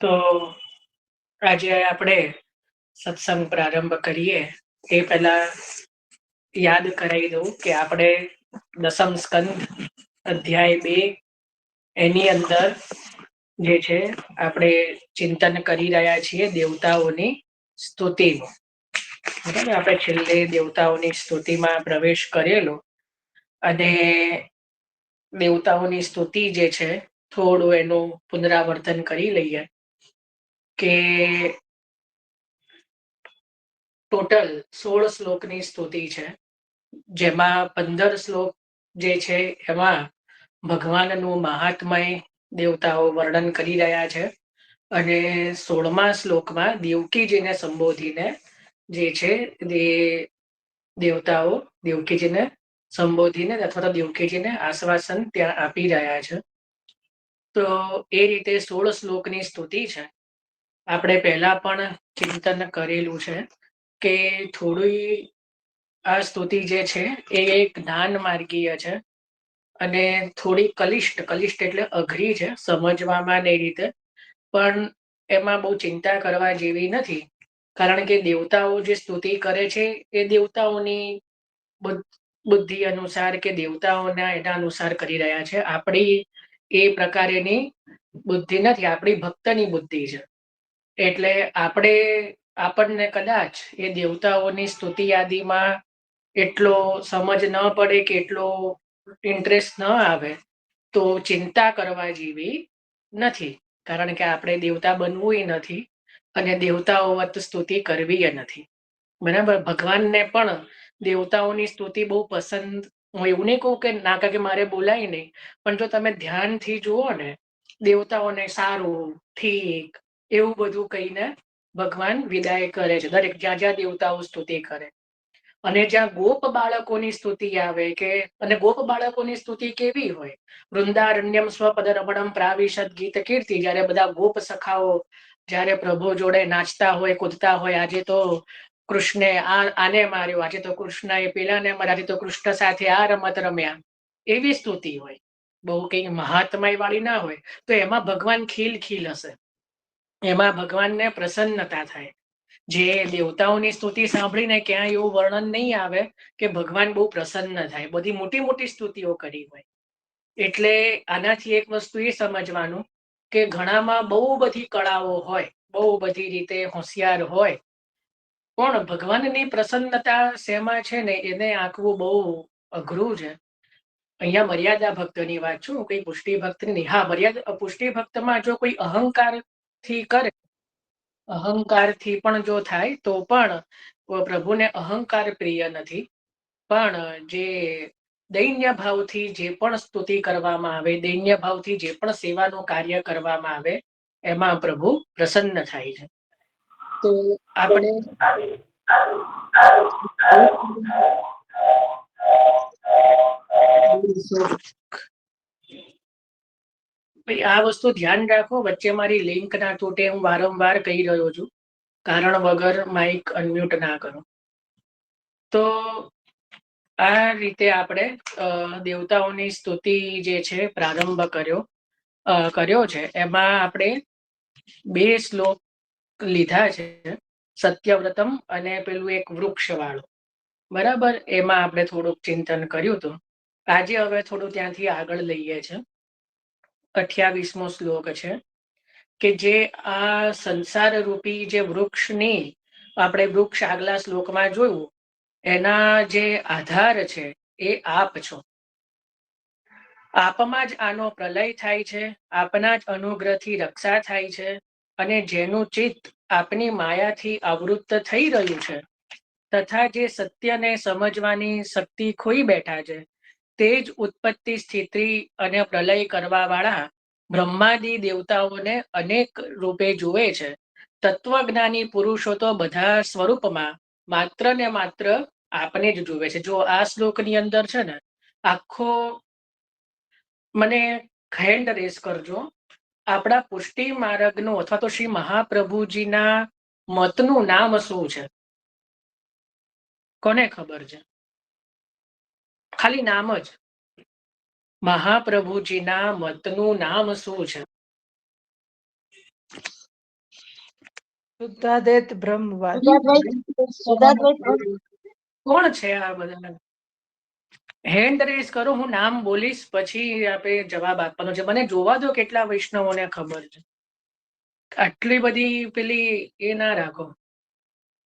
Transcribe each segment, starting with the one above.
તો આજે આપણે સત્સંગ પ્રારંભ કરીએ એ પહેલા યાદ કરાવી દઉં કે આપણે દસમ સ્કંદ અધ્યાય 2 એની અંદર જે છે આપણે ચિંતન કરી રહ્યા છીએ દેવતાઓની સ્તુતિનું. બરાબર, આપણે છેલ્લે દેવતાઓની સ્તુતિમાં પ્રવેશ કરેલો અને દેવતાઓની સ્તુતિ જે છે થોડું એનું પુનરાવર્તન કરી લઈએ કે ટોટલ 16 શ્લોકની સ્તુતિ છે, જેમાં 15 શ્લોક જે છે એમાં ભગવાનનું મહાત્મય દેવતાઓ વર્ણન કરી રહ્યા છે અને 16મા શ્લોકમાં દેવકીજીને સંબોધીને જે છે દેવતાઓ દેવકીજીને સંબોધીને અથવા તો દેવકીજીને આશ્વાસન ત્યાં આપી રહ્યા છે. તો એ રીતે 16 શ્લોકની સ્તુતિ છે. આપણે પહેલા પણ ચિંતન કરેલું છે કે થોડી આ સ્તુતિ જે છે એ જ્ઞાન માર્ગીય છે અને થોડી કલિષ્ટ એટલે અઘરી છે સમજવામાં ને એ રીતે, પણ એમાં બહુ ચિંતા કરવા જેવી નથી, કારણ કે દેવતાઓ જે સ્તુતિ કરે છે એ દેવતાઓની બુદ્ધિ અનુસાર કે દેવતાઓના એના અનુસાર કરી રહ્યા છે. આપણી એ પ્રકારેની બુદ્ધિ નથી, આપણી ભક્તની બુદ્ધિ છે. એટલે આપણને કદાચ એ દેવતાઓની સ્તુતિ યાદીમાં એટલો સમજ ન પડે કે એટલો ઇન્ટરેસ્ટ ન આવે તો ચિંતા કરવા જેવી નથી, કારણ કે આપણે દેવતા બનવું નથી અને દેવતાઓ વત સ્તુતિ કરવી નથી. બરાબર, ભગવાનને પણ દેવતાઓની સ્તુતિ બહુ પસંદ. હું એવું નહીં કહું કે ના, કે મારે બોલાય નહીં, પણ જો તમે ધ્યાનથી જુઓ ને દેવતાઓને સારું ઠીક એવું બધું કહીને ભગવાન વિદાય કરે છે, દરેક જ્યાં જ્યાં દેવતાઓ સ્તુતિ કરે. અને જ્યાં ગોપ બાળકોની સ્તુતિ આવે કે, અને ગોપ બાળકોની સ્તુતિ કેવી હોય, વૃંદારણ્યમ સ્વપદ રમણમ પ્રાવિશદ ગીત કીર્તિ, જ્યારે બધા ગોપ સખાઓ જ્યારે પ્રભુ જોડે નાચતા હોય કૂદતા હોય, આજે તો કૃષ્ણે આને માર્યો, આજે તો કૃષ્ણએ પેલાને માર્યો, આજે તો કૃષ્ણ સાથે આ રમત રમ્યા, એવી સ્તુતિ હોય, બહુ કઈ મહાત્મય વાળી ના હોય. તો એમાં ભગવાન ખીલ હશે, એમાં ભગવાનને પ્રસન્નતા થાય. જે દેવતાઓની સ્તુતિ સાંભળીને ક્યાંય એવું વર્ણન નહીં આવે કે ભગવાન બહુ પ્રસન્ન થાય, બધી મોટી મોટી સ્તુતિઓ કરી હોય. એટલે આનાથી એક વસ્તુ એ સમજવાનું કે ઘણામાં બહુ બધી કળાઓ હોય, બહુ બધી રીતે હોશિયાર હોય, પણ ભગવાનની પ્રસન્નતા શેમાં છે ને એને આંકવું બહુ અઘરું છે. અહીંયા મર્યાદા ભક્તની વાત છું, કઈ પુષ્ટિ ભક્ત નહીં. હા, મર્યાદા પુષ્ટિ ભક્તમાં જો કોઈ અહંકારથી કરે, અહંકારથી પણ જો થાય તો પણ પ્રભુને અહંકાર પ્રિય નથી. પણ જે દૈન્ય ભાવથી જે પણ સ્તુતિ કરવામાં આવે, દૈન્ય ભાવથી જે પણ સેવાનું કાર્ય કરવામાં આવે, એમાં પ્રભુ પ્રસન્ન થાય છે. તો આપણે આ વસ્તુ ધ્યાન રાખો, વચ્ચે મારી લિંક ના તૂટે. હું વારંવાર કહી રહ્યો છું, કારણ વગર માઇક અનમ્યુટ ના કરો. તો આ રીતે આપણે દેવતાઓની સ્તુતિ જે છે પ્રારંભ કર્યો છે. એમાં આપણે 2 શ્લોક લીધા છે, સત્યવ્રતમ અને પેલું એક વૃક્ષ વાળું. બરાબર, એમાં આપણે થોડુંક ચિંતન કર્યું હતું. આજે હવે થોડું ત્યાંથી આગળ લઈએ છે. 28મો શ્લોક છે કે જે આ સંસાર રૂપી જે વૃક્ષની, આપણે વૃક્ષ આગલા શ્લોકમાં જોયું, એના જે આધાર છે એ આપ છો. આપમાં જ આનો પ્રલય થાય છે, આપના જ અનુગ્રહથી રક્ષા થાય છે, અને જેનું ચિત્ત આપની માયાથી આવૃત્ત થઈ રહ્યું છે તથા જે સત્યને સમજવાની શક્તિ ખોઈ બેઠા છે, તે જ ઉત્પત્તિ સ્થિતિ અને પ્રલય કરવા વાળા બ્રહ્માદિ દેવતાઓને અનેક રૂપે જુએ છે. તત્વજ્ઞાની પુરુષો તો બધા સ્વરૂપમાં માત્ર ને માત્ર આપને જ જુએ છે. જો આ શ્લોકની અંદર છે ને આખો, મને હેન્ડ રેસ કરજો, આપણા પુષ્ટિ માર્ગનું અથવા તો શ્રી મહાપ્રભુજીના મતનું નામ શું છે? કોને ખબર છે? ખાલી નામ જ, મહાપ્રભુજીના મતનું નામ શું છે? શુદ્ધાદ્વૈત બ્રહ્મવાદ. કોણ છે આ બધા? હેન્ડ રેઝ કરો, હું નામ બોલીશ પછી આપણે જવાબ આપવાનો છે. મને જોવા દો કેટલા વૈષ્ણવોને ખબર છે. આટલી બધી પેલી એ ના રાખો.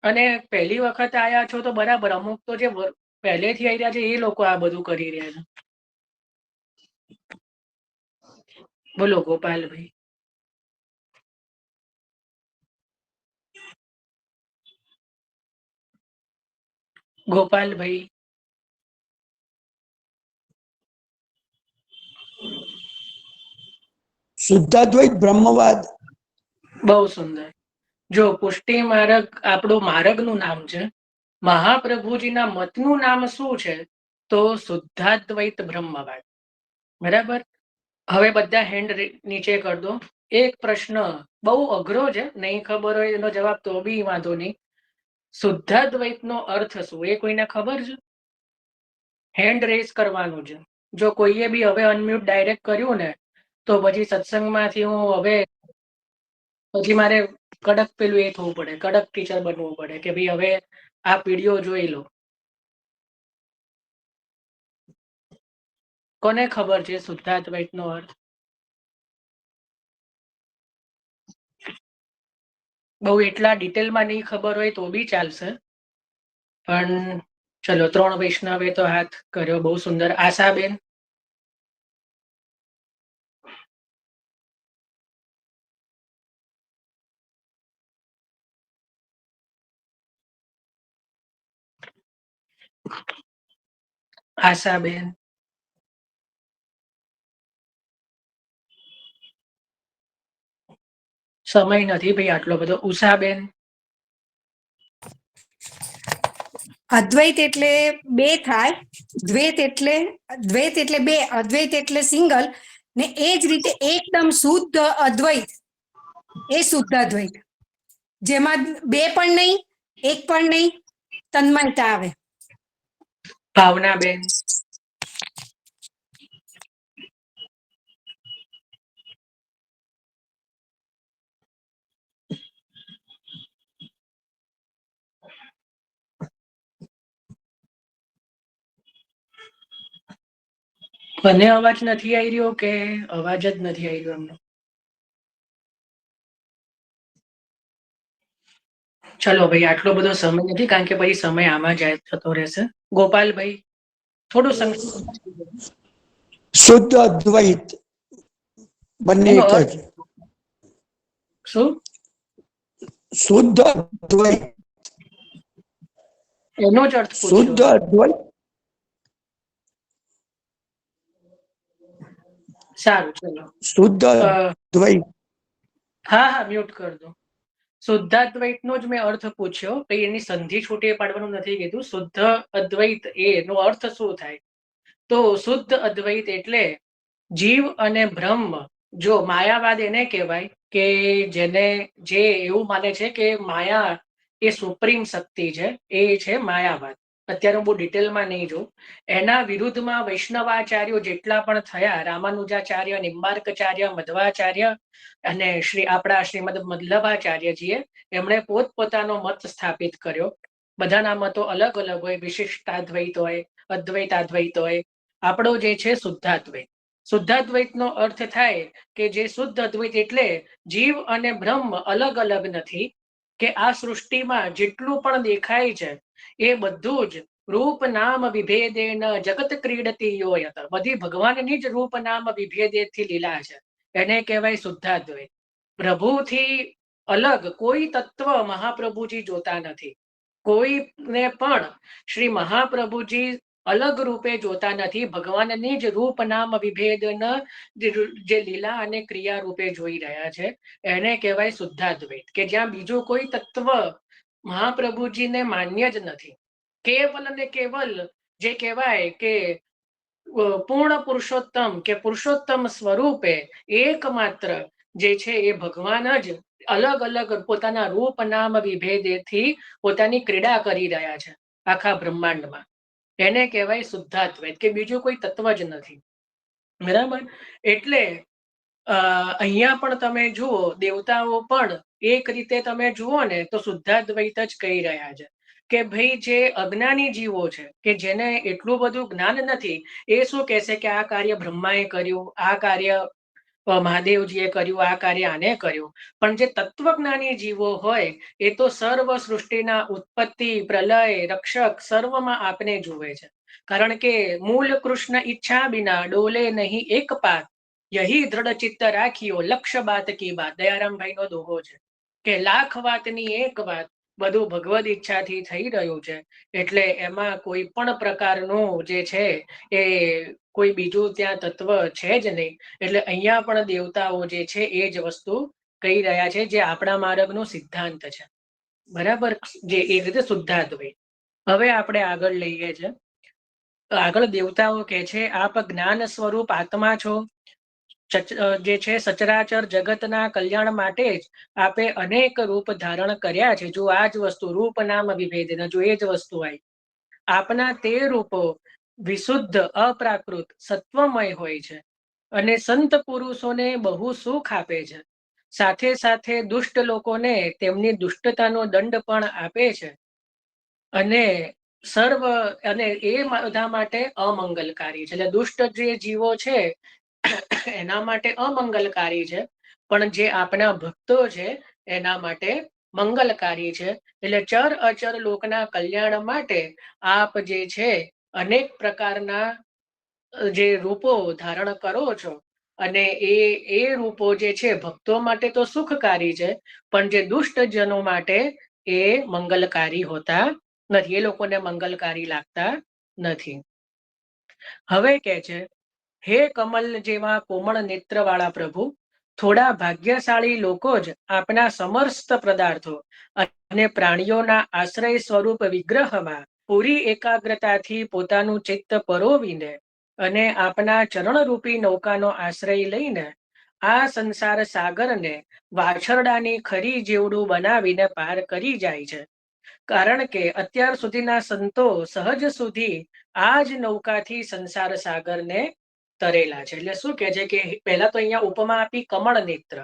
અને પહેલી વખત આયા છો તો બરાબર, અમુક તો જે પહેલેથી આવી રહ્યા છે એ લોકો આ બધું કરી રહ્યા છે. બોલો ગોપાલભાઈ. ગોપાલભાઈ. શુદ્ધાદ્વૈત બ્રહ્મવાદ. બહુ સુંદર. જો પુષ્ટિ માર્ગ આપણું માર્ગનું નામ છે. મહાપ્રભુજીના મતનું નામ શું છે? તો શુદ્ધાદ્વૈત બ્રહ્મવાદ. બરાબર. હવે બધા હેન્ડ નીચે કર દો. એક પ્રશ્ન બહુ અઘરો છે, નહીં ખબર હોય એનો જવાબ તો બી વાંધો નહીં. શુદ્ધાદ્વૈતનો અર્થ શું એ કોઈને ખબર છે? હેન્ડ રેઝ કરવાનું છે. જો કોઈએ બી હવે અનમ્યુટ ડાયરેક્ટ કર્યું ને તો પછી સત્સંગમાંથી હું હવે પછી મારે કડક પેલું એ થવું પડે, કડક ટીચર બનવું પડે કે ભાઈ હવે આ વિડીયો જોઈ લો. કોને ખબર છે શુદ્ધાદ્વૈતનો અર્થ? બહુ એટલા ડિટેલમાં નહીં ખબર હોય તો બી ચાલશે, પણ ચલો 3 વૈષ્ણવે તો હાથ કર્યો. બહુ સુંદર. આશાબેન. આશાબેન. સમય નથી ભાઈ આટલો બધો. ઉષાબેન. અદ્વૈત એટલે બે થાય, દ્વૈત એટલે બે, અદ્વૈત એટલે સિંગલ, ને એ જ રીતે એકદમ શુદ્ધ અદ્વૈત એ શુદ્ધ અદ્વૈત, જેમાં બે પણ નહીં, એક પણ નહીં, તન્મયતા આવે. ભાવનાબેન. મને અવાજ નથી આવી રહ્યો કે અવાજ જ નથી આવી રહ્યો એમનો? ચલો ભાઈ, આટલો બધો સમય નથી, કારણ કે પછી સમય આમાં જાય થતો રહેશે. ગોપાલભાઈ થોડું શુદ્ધ અદ્વૈત બંને એક જ. શું? શુદ્ધ અદ્વૈત. એનો જ અર્થ શુદ્ધ અદ્વૈત. સારું, ચલો. શુદ્ધ અદ્વૈત. હા હા, મ્યુટ કર દો. શુદ્ધાદ્વૈતનો જ મેં અર્થ પૂછ્યો, એની સંધિ છૂટી પાડવાનું નથી કીધું. શુદ્ધ અદ્વૈત એનો અર્થ શું થાય? તો શુદ્ધ અદ્વૈત એટલે જીવ અને બ્રહ્મ. જો માયાવાદ એને કહેવાય કે જે એવું માને છે કે માયા એ સુપ્રીમ શક્તિ છે, એ છે માયાવાદ. અત્યારે હું બહુ ડિટેલમાં નહીં જોઉં. એના વિરુદ્ધમાં વૈષ્ણવાચાર્યો જેટલા પણ થયા, રામાનુજાચાર્ય, નિમ્બાર્કાચાર્ય, મધ્વાચાર્ય અને આપણા શ્રીમદ વલ્લભાચાર્યજીએ, એમણે પોતપોતાનો મત સ્થાપિત કર્યો. બધાના મતો અલગ અલગ હોય. વિશિષ્ટાદ્વૈત હોય, અદ્વૈતાદ્વૈત હોય. આપણો જે છે શુદ્ધાદ્વૈત. શુદ્ધાદ્વૈતનો અર્થ થાય કે જે શુદ્ધ અદ્વૈત એટલે જીવ અને બ્રહ્મ અલગ અલગ નથી, કે આ સૃષ્ટિમાં જેટલું પણ દેખાય છે એ બધું જ રૂપ નામ વિભેદેન જગત ક્રીડતી યોયત. બધી ભગવાનની જ રૂપ નામ વિભેદેથી લીલા છે. એને કહેવાય શુદ્ધાદ્વૈત. પ્રભુથી અલગ કોઈ તત્વ મહાપ્રભુજી જોતા નથી. કોઈને પણ શ્રી મહાપ્રભુજી અલગ રૂપે જોતા નથી. ભગવાનની જ રૂપ નામ વિભેદન જે લીલા અને ક્રિયા રૂપે જોઈ રહ્યા છે, એને કહેવાય શુદ્ધાદ્વૈત. કે જ્યાં બીજું કોઈ તત્વ મહાપ્રભુજીને માન્ય જ નથી. કેવલ ને કેવલ જે કહેવાય કે પૂર્ણ પુરુષોત્તમ કે પુરુષોત્તમ સ્વરૂપે એકમાત્ર જે છે એ ભગવાન જ અલગ અલગ પોતાના રૂપ નામ વિભેદેથી પોતાની ક્રીડા કરી રહ્યા છે આખા બ્રહ્માંડમાં. એને કહેવાય શુદ્ધાદ્વૈત, કે બીજું કોઈ તત્વ જ નથી. બરાબર. એટલે અહીંયા પણ તમે જુઓ, દેવતાઓ પણ એક રીતે તમે જુઓ ને તો શુદ્ધાદ્વૈત જ કહી રહ્યા છે કે ભાઈ જે અજ્ઞાની જીવો છે કે જેને એટલું બધું જ્ઞાન નથી, એ શું કહેશે કે આ કાર્ય બ્રહ્માએ કર્યું, આ કાર્ય મહાદેવજીએ કર્યું, આ કાર્ય આને કર્યું. પણ જે તત્વજ્ઞાની જીવો હોય એ તો સર્વ સૃષ્ટિના ઉત્પત્તિ, પ્રલય, રક્ષક સર્વમાં આપને જુએ છે. કારણ કે મૂળ કૃષ્ણ ઈચ્છા બિના ડોલે નહીં એક પાત, યહી દ્રઢ ચિત્ત રાખ્યો લક્ષ બાત કી બાત. દયારામભાઈ નો દોહો છે કે લાખ વાતની એક વાત બધું ભગવદ ઈચ્છાથી થઈ રહ્યું છે. એટલે એમાં કોઈ પણ પ્રકારનું જે છે એ કોઈ બીજું ત્યાં તત્વ છે જ નહીં. એટલે અહીંયા પણ દેવતાઓ જે છે એ જ વસ્તુ કહી રહ્યા છે, જે આપણા માર્ગનો સિદ્ધાંત છે. બરાબર, જે એ રીતે શુદ્ધાદ્વૈત. હવે આપણે આગળ લઈએ છે. આગળ દેવતાઓ કે છે આપ જ્ઞાન સ્વરૂપ આત્મા છો, જે છે સચરાચર જગતના કલ્યાણ માટે જ આપે અનેક રૂપ ધારણ કર્યા છે. જો આ જ વસ્તુ રૂપ નામ વિભેદન, જો એ જ વસ્તુ આવી. આપના તે રૂપો વિશુદ્ધ અપ્રાકૃત સત્વમય હોય છે અને સંત પુરુષોને બહુ સુખ આપે છે. સાથે સાથે દુષ્ટ લોકોને તેમની દુષ્ટતાનો દંડ પણ આપે છે અને એ બધા માટે અમંગલકારી છે. એટલે દુષ્ટ જે જીવો છે એના માટે અમંગલકારી છે, પણ જે આપણા ભક્તો છે એના માટે મંગલકારી છે. એટલે ચર અચર લોકના કલ્યાણ માટે આપ જે છે અનેક પ્રકારના જે રૂપો ધારણ કરો છો અને એ રૂપો જે છે ભક્તો માટે તો સુખકારી છે, પણ જે દુષ્ટ જનો માટે એ મંગલકારી હોતા નથી, એ લોકોને મંગલકારી લાગતા નથી. હવે કે છે હે કમલ જેવા કોમળ નેત્ર વાળા પ્રભુ, થોડા ભાગ્યશાળી લોકો જ આપના સમસ્ત પદાર્થો અને પ્રાણીઓના આશ્રય સ્વરૂપ વિગ્રહમાં પૂરી એકાગ્રતાથી પોતાનું ચિત્ત પરોવીને અને આપના ચરણરૂપી નૌકાનો આશ્રય લઈને આ સંસાર સાગરને વાછરડાની ખરી જેવડું બનાવીને પાર કરી જાય છે. કારણ કે અત્યાર સુધીના સંતો સહજ સુધી આ જ નૌકાથી સંસાર સાગરને તરેલા છે. એટલે શું કે છે કે પહેલા તો અહીંયા ઉપમા આપી કમળ નેત્ર,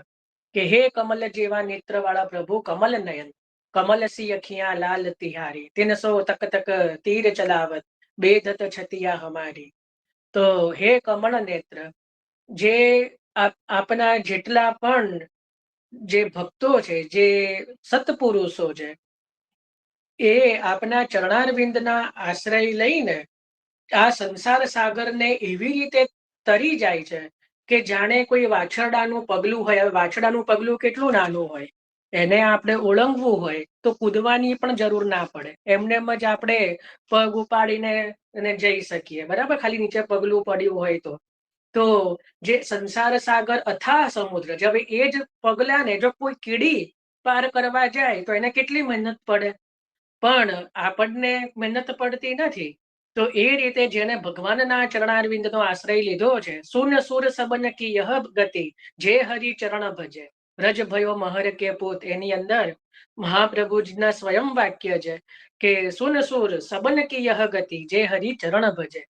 કે હે કમલ જેવા નેત્ર વાળા પ્રભુ, કમલ નયન, કમલ સી અખિયા લાલ તિહારી, 300 તક તક તીર ચલાવત, બેધત છતિયા હમારી. તો હે કમળ નેત્ર, જે આપના જેટલા પણ જે ભક્તો છે, જે સત્પુરુષો છે, એ આપના ચરણારવિંદના આશ્રય લઈને આ સંસાર સાગરને એવી રીતે તરી જાય છે કે જાણે કોઈ વાછરડાનું પગલું હોય. વાછરડાનું પગલું કેટલું નાનું હોય, એને આપણે ઓળંગવું હોય તો કૂદવાની પણ જરૂર ના પડે, એમનેમ જ આપણે પગ ઉપાડીને જઈ શકીએ. બરાબર, ખાલી નીચે પગલું પડ્યું હોય તો જે સંસાર સાગર અથાહ સમુદ્ર, હવે એ જ પગલાને જો કોઈ કીડી પાર કરવા જાય તો એને કેટલી મહેનત પડે, પણ આપણને મહેનત પડતી નથી. તો એ રીતે જેને ભગવાનના ચરણારવિંદનો આશ્રય લીધો છે, સુન સુર સબન કી યહ ગતિ, જે હરિ ચરણ ભજે, રજ ભયો મહર કે પૂત. એની અંદર મહાપ્રભુજીના સ્વયં વાક્ય છે કે સુન સુર સબન કી યહ ગતિ, જે હરિ ચરણ ભજે.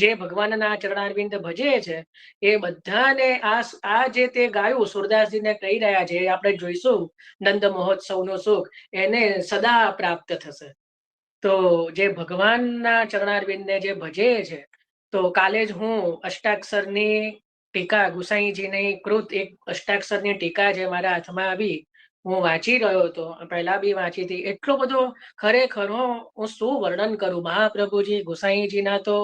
જે ભગવાનના ચરણારવિંદ ભજે છે એ બધાને આ જે તે ગાયું સુરદાસજીને કહી રહ્યા છે, આપણે જોઈશું નંદ મહોત્સવનું સુખ એને સદા પ્રાપ્ત થશે. તો જે ભગવાનના ચરણારવિંદને જે ભજે છે, તો કાલે જ હું અષ્ટાક્ષરની ટીકા, ગુસાઈજીની કૃત એક અષ્ટાક્ષરની ટીકા જે મારા હાથમાં આવી, હું વાંચી રહ્યો હતો, પહેલા બી વાંચી હતી. એટલો બધો ખરેખર હું શું વર્ણન કરું. મહાપ્રભુજી ગુસાઈજીના તો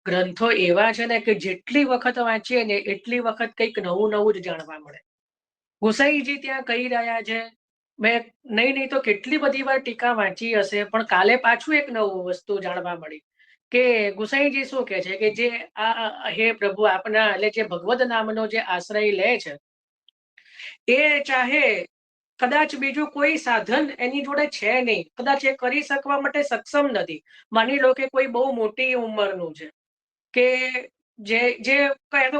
ગ્રંથો એવા છે ને કે જેટલી વખત વાંચીએ ને એટલી વખત કંઈક નવું નવું જ જાણવા મળે. ગુસાઈજી ત્યાં કહી રહ્યા છે, મેં નહીં તો કેટલી બધી વાર ટીકા વાંચી હશે, પણ કાલે પાછું એક નવું વસ્તુ જાણવા મળી કે ગુસાઈજી શું કે છે કે જે આ હે પ્રભુ આપના, એટલે જે ભગવદ નામનો જે આશ્રય લે છે, એ ચાહે કદાચ બીજું કોઈ સાધન એની જોડે છે નહીં, કદાચ એ કરી શકવા માટે સક્ષમ નથી. માની લો કે કોઈ બહુ મોટી ઉંમરનું છે કે જે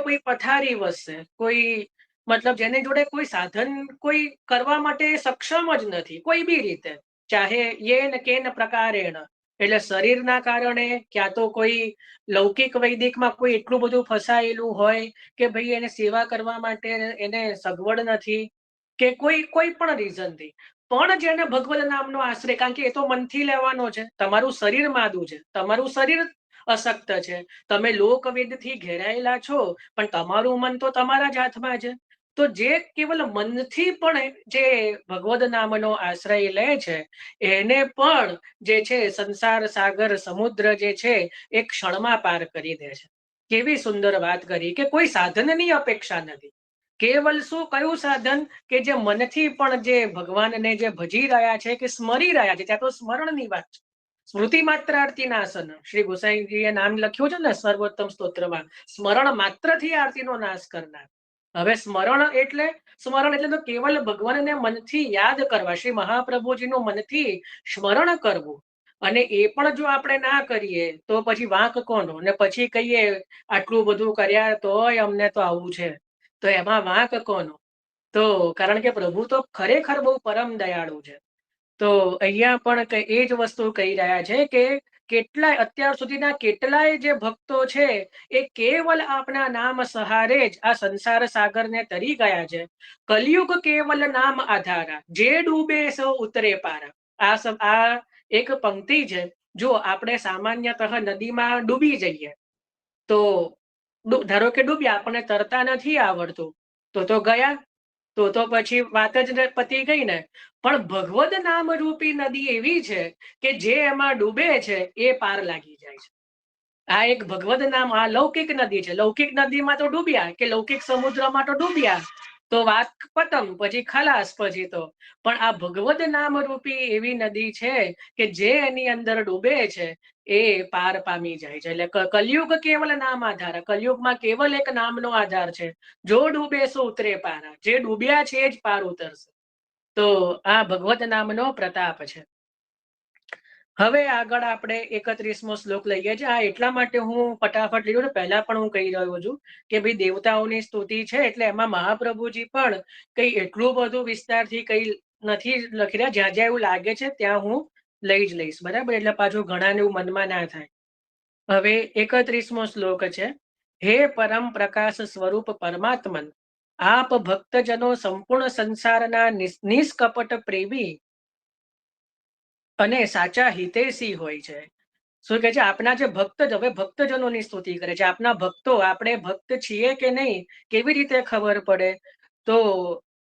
કોઈ પથારી વસશે, કોઈ મતલબ જેની જોડે કોઈ સાધન કોઈ કરવા માટે સક્ષમ જ નથી કોઈ બી રીતે, ચાહે યેન કેન પ્રકારેણ, એટલે શરીરના કારણે, ક્યાં તો કોઈ લૌકિક વૈદિકમાં કોઈ એટલું બધું ફસાયેલું હોય કે ભાઈ એને સેવા કરવા માટે એને સગવડ નથી, કે કોઈ પણ રીઝનથી, પણ જેને ભગવદ નામનો આશ્રય, કારણ કે એ તો મનથી લેવાનો છે, તમારું શરીર માદું છે, તમારું શરીર અશક્ત છે, તમે લોકવેદથી ઘેરાયેલા છો, પણ તમારું મન તો તમારા જ હાથમાં છે. તો જે કેવલ મનથી પણ જે ભગવદ નામનો આશ્રય લે છે, એને પણ જે છે સંસાર સાગર સમુદ્ર જે છે એ ક્ષણમાં પાર કરી દે છે. કેવી સુંદર વાત કરી કે કોઈ સાધનની અપેક્ષા નથી. કેવલ શું, કયું સાધન? કે જે મનથી પણ જે ભગવાનને જે ભજી રહ્યા છે, કે સ્મરી રહ્યા છે, ત્યાં તો સ્મરણની વાત છે. સ્મૃતિ માત્ર આરતી નાશન, શ્રી ગોસાઈજીએ નામ લખ્યું છે ને સર્વોત્તમ સ્તોત્રમાં, સ્મરણ માત્રથી આરતીનો નાશ કરનાર. હવે સ્મરણ એટલે તો કેવલ ભગવાનને મનથી યાદ કરવા, શ્રી મહાપ્રભુજીનું મનથી સ્મરણ કરવું. અને એ પણ જો આપણે ના કરીએ તો પછી વાંક કોનો? ને પછી કહીએ આટલું બધું કર્યા તોય અમને તો આવું છે, તો એમાં વાંક કોનો? તો કારણ કે પ્રભુ તો ખરેખર બહુ પરમ દયાળુ છે. તો અહીંયા પણ એ જ વસ્તુ કહી રહ્યા છે કે કેટલાય અત્યાર સુધીના કેટલાય જે ભક્તો છે એ કેવલ આપના નામ સહારે જ આ સંસાર સાગરને તરી ગયા છે. કલયુગ કેવલ નામ આધારા, જે ડૂબે સો ઉતરે પારા. આ એક પંક્તિ છે. જો આપણે સામાન્યતઃ નદીમાં ડૂબી જઈએ તો ધારો કે ડૂબ્યા, આપણને તરતા નથી આવડતું, તો ગયા, તો પછી વાત જ પતી ગઈ ને. પણ ભગવદ નામ રૂપી નદી એવી છે કે જે એમાં ડૂબે છે એ પાર લાગી જાય છે. આ એક ભગવદ નામ, આ લૌકિક નદી છે. લૌકિક નદીમાં તો ડૂબ્યા, કે લૌકિક સમુદ્રમાં તો ડૂબ્યા તો વાત પતમ, પછી ખલાસ પછી તો. પણ આ ભગવદ નામ રૂપી એવી નદી છે કે જે એની અંદર ડૂબે છે એ પાર પામી જાય છે. એટલે કલયુગ કેવલ નામ આધાર, કલયુગમાં કેવલ એક નામનો આધાર છે. જો ડૂબે સો ઉતરે પારા, જે ડૂબ્યા છે એ જ પાર ઉતરશે. તો આ ભગવદ નામનો પ્રતાપ છે. હવે આગળ આપણે 31મો શ્લોક લઈએ છીએ. આ એટલા માટે હું ફટાફટ લીધું ને, પહેલા પણ હું કહી રહ્યો છું કે ભાઈ દેવતાઓની સ્તુતિ છે એટલે એમાં મહાપ્રભુજી પણ કઈ એટલું બધું વિસ્તારથી કઈ નથી લખી રહ્યા. જ્યાં જ્યાં એવું લાગે છે ત્યાં હું લઈ જ લઈશ, બરાબર? એટલે પાછું ઘણાને એવું મનમાં ના થાય. હવે 31મો શ્લોક છે. હે પરમ પ્રકાશ સ્વરૂપ પરમાત્મન, આપ ભક્તજનો સંપૂર્ણ સંસારના નિષ્કપટ પ્રેમી અને સાચા હિતેશી હોય છે. શું કહે છે? આપના જે ભક્ત, હવે ભક્તજનોની સ્તુતિ કરે છે. આપના ભક્તો, આપણે ભક્ત છીએ કે નહીં કેવી રીતે ખબર પડે? તો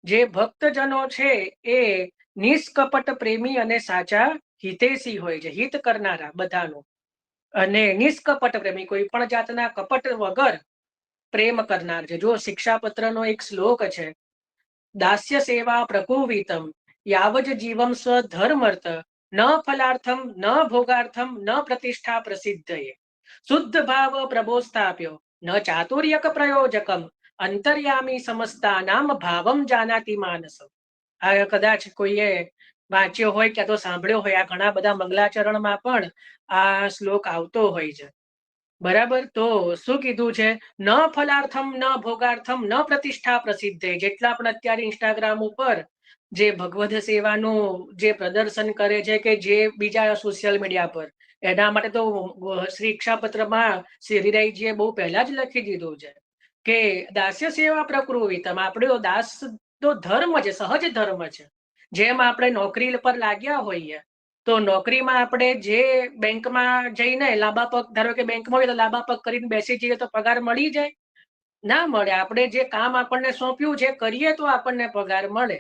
જે ભક્તજનો છે એ નિષ્કપટ પ્રેમી અને સાચા હિતેશી હોય છે, હિત કરનારા બધાનું. અને નિષ્કપટ પ્રેમી, કોઈ પણ જાતના કપટ વગર પ્રેમ કરનાર છે. જો શિક્ષાપત્રનો એક શ્લોક છે, દાસ્ય સેવા પ્રકુવિતમ યાવજ જીવમ સ્વધર્મર્થ ન ફલાર્થમ ન ભોગાર્થમ ન પ્રતિષ્ઠા પ્રસિદ્ધયે શુદ્ધ ભાવ પ્રબોસ્થાપ્યો ન ચાતુર્યક પ્રયોજકમ અંતર્યામી સમસ્તા નામ ભાવમ જાનાતિ માનસ. આ કદાચ કોઈએ વાંચ્યો હોય કે તો સાંભળ્યો હોય. આ ઘણા બધા મંગલાચરણમાં પણ આ શ્લોક આવતો હોય છે, બરાબર? તો શું કીધું છે? ન ફલાર્થમ ન ભોગાર્થમ ન પ્રતિષ્ઠા પ્રસિદ્ધ. જેટલા પણ અત્યારે ઇન્સ્ટાગ્રામ ઉપર જે ભગવદ સેવાનું જે પ્રદર્શન કરે છે, કે જે બીજા સોશિયલ મીડિયા પર, એના માટે તો શ્રી શિક્ષાપત્રમાં શ્રી હરિરાયજીએ બહુ પહેલા જ લખી દીધું છે કે દાસ્ય સેવા પ્રકૃતિમ, આપણો દાસ તો ધર્મ છે, સહજ ધર્મ છે. જેમ આપણે નોકરી પર લાગ્યા હોઈએ તો નોકરીમાં આપણે જે બેંકમાં જઈને લાંબા પગ, ધારો કે બેંકમાં હોય તો લાંબા પગ કરીને બેસી જઈએ તો પગાર મળી જાય? ના મળે. આપણે જે કામ આપણને સોંપ્યું છે કરીએ તો આપણને પગાર મળે.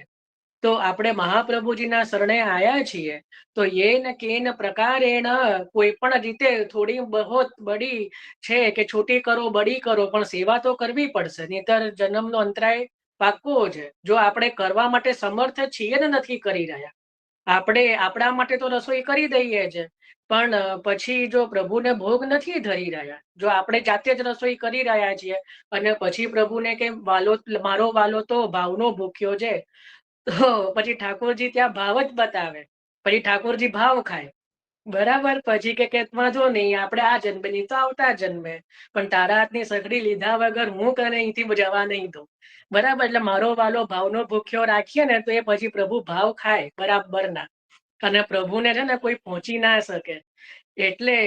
તો આપણે મહાપ્રભુજીના શરણે આવ્યા છીએ તો યેન કેન પ્રકારેણ, કોઈ પણ રીતે થોડી બહોત બડી છે કે છોટી કરો બડી કરો, પણ સેવા તો કરવી પડશે, નહીંતર જન્મનો અંતરાય પાક્કો છે. જો આપણે કરવા માટે સમર્થ છીએ ને નથી કરી રહ્યા, આપણે આપણા માટે તો રસોઈ કરી દઈએ છે, પણ પછી જો પ્રભુને ભોગ નથી ધરી રહ્યા, જો આપણે જાતે જ રસોઈ કરી રહ્યા છીએ અને પછી પ્રભુને કે વાલો, મારો વાલો તો ભાવનો ભૂખ્યો છે, તો પછી ઠાકોરજી ત્યાં ભાવ જ બતાવે, પછી ઠાકોરજી ભાવ ખાય, બરાબર? પછી કે વાંધો નહીં, આપણે આ જન્મે નહીં તો આવતા જન્મે, પણ તારા હાથની સગડી લીધા વગર હું તને અહીંથી જવા નહીં દઉં, બરાબર? એટલે મારો વાલો ભાવનો ભૂખ્યો રાખીએ ને તો એ પછી પ્રભુ ભાવ ખાય બરાબર ના, અને પ્રભુને છે ને કોઈ પહોંચી ના શકે. એટલે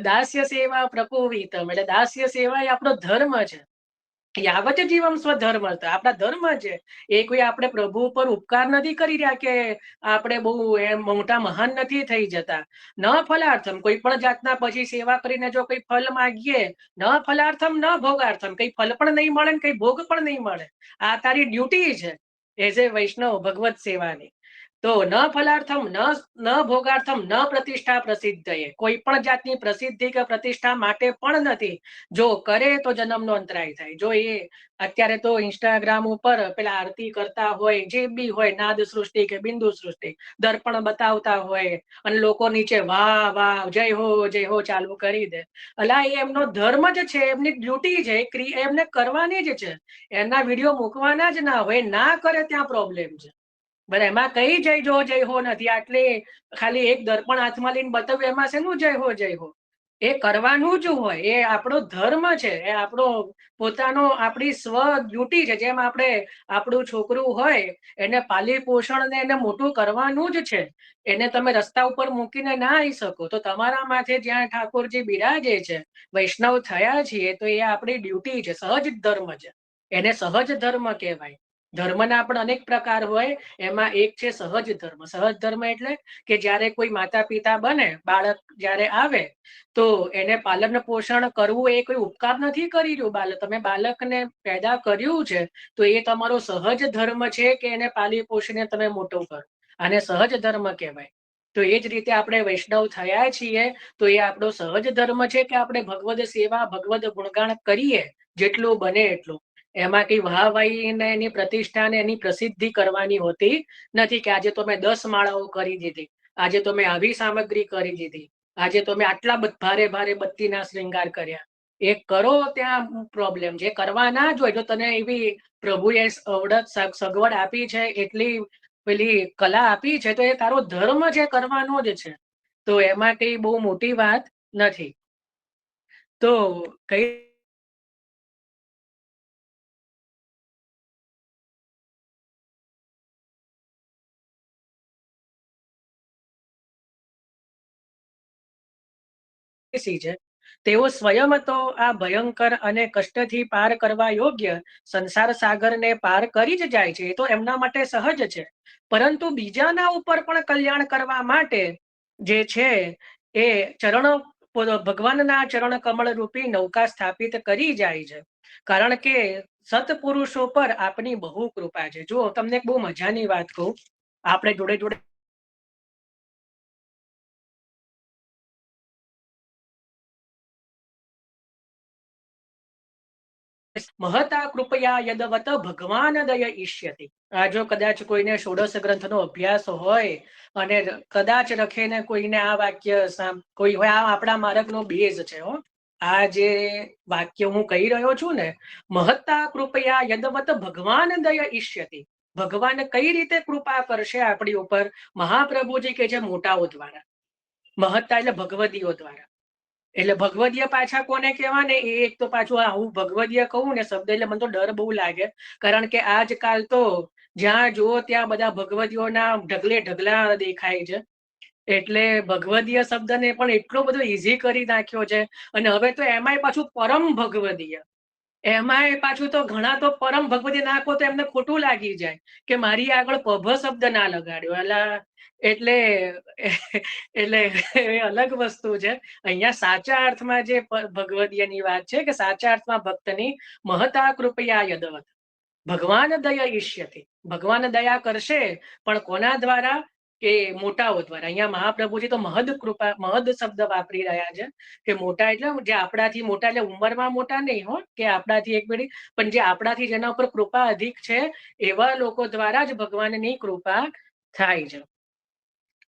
દાસ્ય સેવા પ્રકુવિતમ, એટલે દાસ્ય સેવા એ આપણો ધર્મ છે. યાવત જીવમ સ્વધર્મ, આપણા ધર્મ છે એ કોઈ આપણે પ્રભુ ઉપર ઉપકાર નથી કરી રહ્યા કે આપણે બહુ એમ મોટા મહાન નથી થઈ જતા. ન ફલાર્થમ, કોઈ પણ જાતના પછી સેવા કરીને જો કોઈ ફલ માંગીએ, ન ફલાર્થમ ન ભોગાર્થમ, કઈ ફલ પણ નહીં મળે ને કઈ ભોગ પણ નહીં મળે. આ તારી ડ્યુટી છે એઝ એ વૈષ્ણવ ભગવત સેવાની. તો ન ફલાર્થમ ન ભોગાર્થમ ન પ્રતિષ્ઠા પ્રસિદ્ધયે, કોઈ પણ જાતની પ્રસિદ્ધિ કે પ્રતિષ્ઠા માટે પણ નથી. જો કરે તો જન્મનો અંતરાય થાય. જો એ અત્યારે તો ઇન્સ્ટાગ્રામ ઉપર પેલા આરતી કરતા હોય, જે બી હોય, નાદ સૃષ્ટિ કે બિંદુ સૃષ્ટિ, દર્પણ બતાવતા હોય અને લોકો નીચે વાહ વાહ જય હો ચાલુ કરી દે. અલા એ એમનો ધર્મ જ છે, એમની ડ્યુટી છે, એમને કરવાની જ છે. એના વિડીયો મૂકવાના જ ના હોય, ના કરે ત્યાં પ્રોબ્લેમ છે. બરાબર, એમાં કઈ જય હો નથી. આટલે ખાલી એક દર્પણ હાથમાં લઈને બતાવ્યું, એમાં શેનું જય હો? એ કરવાનું જ હોય. એ આપણો ધર્મ છે, એ આપણો પોતાનો આપણી સ્વ ડ્યુટી છે. જેમ આપણે આપણું છોકરું હોય એને પાલી પોષણ ને એને મોટું કરવાનું જ છે. એને તમે રસ્તા ઉપર મૂકીને ના આવી શકો. તો તમારા માથે જ્યાં ઠાકોરજી બિરાજે છે, વૈષ્ણવ થયા છીએ, તો એ આપણી ડ્યુટી છે, સહજ ધર્મ છે. એને સહજ ધર્મ કહેવાય. ધર્મના પણ અનેક પ્રકાર હોય, એમાં એક છે સહજ ધર્મ. સહજ ધર્મ એટલે કે જ્યારે કોઈ માતા પિતા બને, બાળક જ્યારે આવે તો એને પાલન પોષણ કરવું એ કોઈ ઉપકાર નથી કરી રહ્યું. તમે બાળકને પેદા કર્યું છે તો એ તમારો સહજ ધર્મ છે કે એને પાલી પોષીને તમે મોટો કરો. આને સહજ ધર્મ કહેવાય. તો એ જ રીતે આપણે વૈષ્ણવ થયા છીએ તો એ આપણો સહજ ધર્મ છે કે આપણે ભગવદ સેવા, ભગવદ ગુણગાન કરીએ જેટલું બને એટલું. એમાં કઈ વાહવાહી ને એની પ્રતિષ્ઠા ને એની પ્રસિદ્ધિ કરવાની હોતી નથી કે આજે તો મેં 10 માળાઓ કરી દીધી, આજે તો મેં આવી સામગ્રી કરી દીધી, આજે તો મેં આટલા ભારે ભારે બત્તીના શ્રૃંગાર કર્યા. એ કરો ત્યાં પ્રોબ્લેમ છે. કરવા ના જોઈએ. જો તને એવી પ્રભુએ અવડત સગવડ આપી છે, એટલી પેલી કલા આપી છે, તો એ તારો ધર્મ છે, કરવાનો જ છે. તો એમાં કઈ બહુ મોટી વાત નથી. તો કઈ છે તેઓ સ્વયં તો આ ભયંકર અને કષ્ટથી પાર કરવા યોગ્ય સંસાર સાગરને પાર કરી જ જાય છે. એ તો એમના માટે સહજ છે. પરંતુ બીજાના ઉપર પણ કલ્યાણ કરવા માટે જે છે એ ચરણ ભગવાનના ચરણ કમળ રૂપી નૌકા સ્થાપિત કરી જાય છે. કારણ કે સત્પુરુષો પર આપની બહુ કૃપા છે. જો તમને બહુ મજાની વાત કહું, આપણે જોડે જોડે મહતા કૃપયા યદવત ભગવાન દય ઈષ્યતિ. આ જો કદાચ કોઈને ષોડશ ગ્રંથનો અભ્યાસ હોય અને કદાચ રખેને કોઈને આ વાક્ય કોઈ હોય, આ આપણા માર્ગનો બેઝ છે. આ જે વાક્ય હું કહી રહ્યો છું ને, મહત્તા કૃપયા યદવત ભગવાન દય ઈષ્યતિ, ભગવાન કઈ રીતે કૃપા કરશે આપણી ઉપર? મહાપ્રભુજી કે છે મોટાઓ દ્વારા. મહત્તા એટલે ભગવદીઓ દ્વારા. એટલે ભગવદીય પાછા કોને કહેવા ને, એ એક તો પાછું હું ભગવદીય કહું ને શબ્દ એટલે મને તો ડર બહુ લાગે. કારણ કે આજકાલ તો જ્યાં જુઓ ત્યાં બધા ભગવદીઓના ઢગલે ઢગલા દેખાય છે. એટલે ભગવદીય શબ્દને પણ એટલો બધો ઈઝી કરી નાખ્યો છે. અને હવે તો એમાંય પાછું પરમ ભગવદીય, એમાંય પાછું તો ઘણા તો પરમ ભગવદીય નાખો તો એમને ખોટું લાગી જાય કે મારી આગળ પભ શબ્દ ના લગાડ્યો. એટલે એ અલગ વસ્તુ છે. અહીંયા સાચા અર્થમાં જે ભગવદીયની વાત છે કે સાચા અર્થમાં ભક્તની મહતા કૃપયા યદવત ભગવાન દયા ઈષ્યતિ, ભગવાન દયા કરશે પણ કોના દ્વારા? કે મોટાઓ દ્વારા. અહીંયા મહાપ્રભુજી તો મહદ કૃપા, મહદ શબ્દ વાપરી રહ્યા છે કે મોટા એટલે જે આપણાથી મોટા, એટલે ઉંમરમાં મોટા નહીં હો કે આપણાથી એક પેઢી, પણ જે આપણાથી જેના ઉપર કૃપા અધિક છે એવા લોકો દ્વારા જ ભગવાનની કૃપા થાય છે.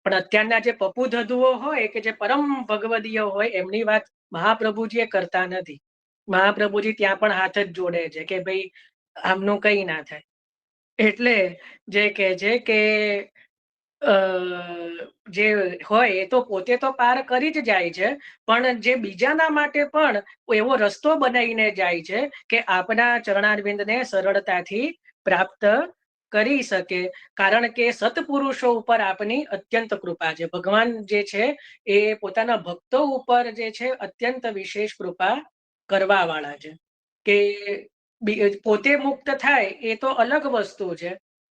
પણ અત્યારના જે પપુ ધધુઓ હોય કે જે પરમ ભગવદીય હોય એમની વાત મહાપ્રભુજી એ કરતા નથી. મહાપ્રભુજી ત્યાં પણ હાથ જ જોડે છે કે ભાઈ આમનું કઈ ના થાય. એટલે જે કે છે કે જે હોય એ તો પોતે તો પાર કરી જ જાય છે, પણ જે બીજાના માટે પણ એવો રસ્તો બનાવીને જાય છે કે આપના ચરણારવિંદને સરળતાથી પ્રાપ્ત કરી શકે. કારણ કે સત્પુરુષો ઉપર આપની અત્યંત કૃપા છે. ભગવાન જે છે એ પોતાના ભક્તો ઉપર જે છે અત્યંત વિશેષ કૃપા કરવા વાળા છે. કે પોતે મુક્ત થાય એ તો અલગ વસ્તુ છે,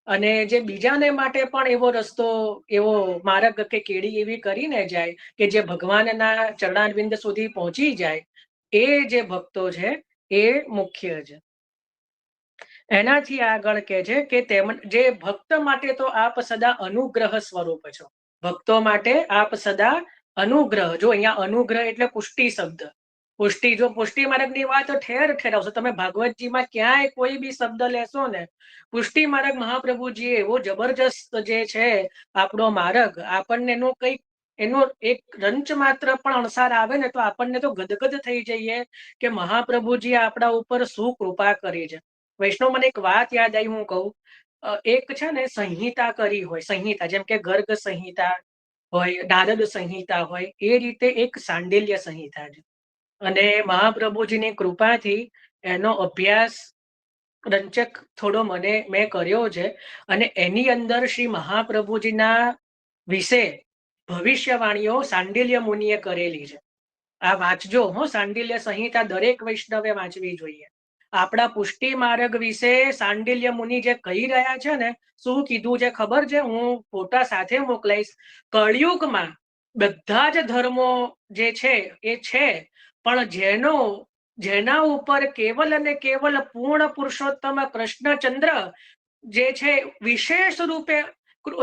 અને જે બીજાને માટે પણ એવો રસ્તો, એવો માર્ગ કે કેડી એવી કરીને જાય કે જે ભગવાનના ચરણારવિંદ સુધી પહોંચી જાય, એ જે ભક્તો છે એ મુખ્ય છે. એનાથી આગળ કે છે કે જે ભક્ત માટે તો આપ સદા અનુગ્રહ સ્વરૂપ છો. ભક્તો માટે આપ સદા અનુગ્રહ, જો અહીંયા અનુગ્રહ એટલે પુષ્ટિ શબ્દ, જો પુષ્ટિ માર્ગની વાત ઠેર ઠેર આવશે. તમે ભાગવતજીમાં ક્યાંય કોઈ બી શબ્દ લેશો ને, પુષ્ટિ માર્ગ મહાપ્રભુજી એવો જબરજસ્ત જે છે આપણો માર્ગ, આપણને એનો એક રંચ માત્ર પણ અણસાર આવે ને તો આપણને તો ગદગદ થઈ જઈએ કે મહાપ્રભુજી આપણા ઉપર શું કૃપા કરી છે. વૈષ્ણવ, મને એક વાત યાદ આવી, હું કહું. એક છે ને સંહિતા કરી હોય, સંહિતા જેમ કે ગર્ગ સંહિતા હોય, નારદ સંહિતા હોય, એ રીતે એક સાંડિલ્ય સંહિતા છે. અને મહાપ્રભુજીની કૃપાથી એનો અભ્યાસ રંચક થોડો મેં કર્યો છે, અને એની અંદર શ્રી મહાપ્રભુજીના વિશે ભવિષ્યવાણીઓ સાંડિલ્ય મુનિએ કરેલી છે. આ વાંચજો હો, સાંડિલ્ય સંહિતા દરેક વૈષ્ણવે વાંચવી જોઈએ. આપણા પુષ્ટિ માર્ગ વિશે સાંડિલ્ય મુનિ જે કહી રહ્યા છે ને, શું કીધું છે ખબર છે? હું ફોટા સાથે મોકલાઈશ. કળિયુગમાં બધા જ ધર્મો જે છે એ છે, પણ જેના ઉપર કેવલ અને કેવલ પૂર્ણ પુરુષોત્તમ કૃષ્ણચંદ્ર જે છે વિશેષ રૂપે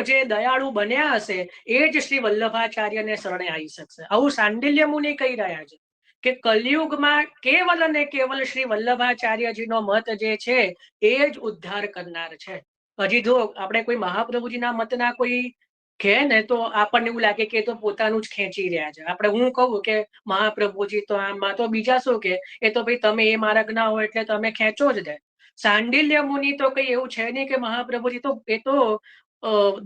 જે દયાળુ બન્યા હશે, એ જ શ્રી વલ્લભાચાર્યને શરણે આવી શકશે. આવું સાંડિલ્ય મુનિ કહી રહ્યા છે કે કલયુગમાં કેવલ અને કેવલ શ્રી વલ્લભાચાર્યજીનો મત જે છે એ જ ઉદ્ધાર કરનાર છે. હજી જો આપણે કોઈ મહાપ્રભુજીના મતના કોઈ કહે ને તો આપણને એવું લાગે કે એ તો પોતાનું જ ખેંચી રહ્યા છે. આપણે, હું કહું કે મહાપ્રભુજી તો આમાં, તો બીજા શું કે એ તો ભાઈ તમે એ માર્ગ ના હોય એટલે તમે ખેંચો જ દે. સાંડિલ્ય મુનિ તો કઈ એવું છે નહીં કે મહાપ્રભુજી તો, એ તો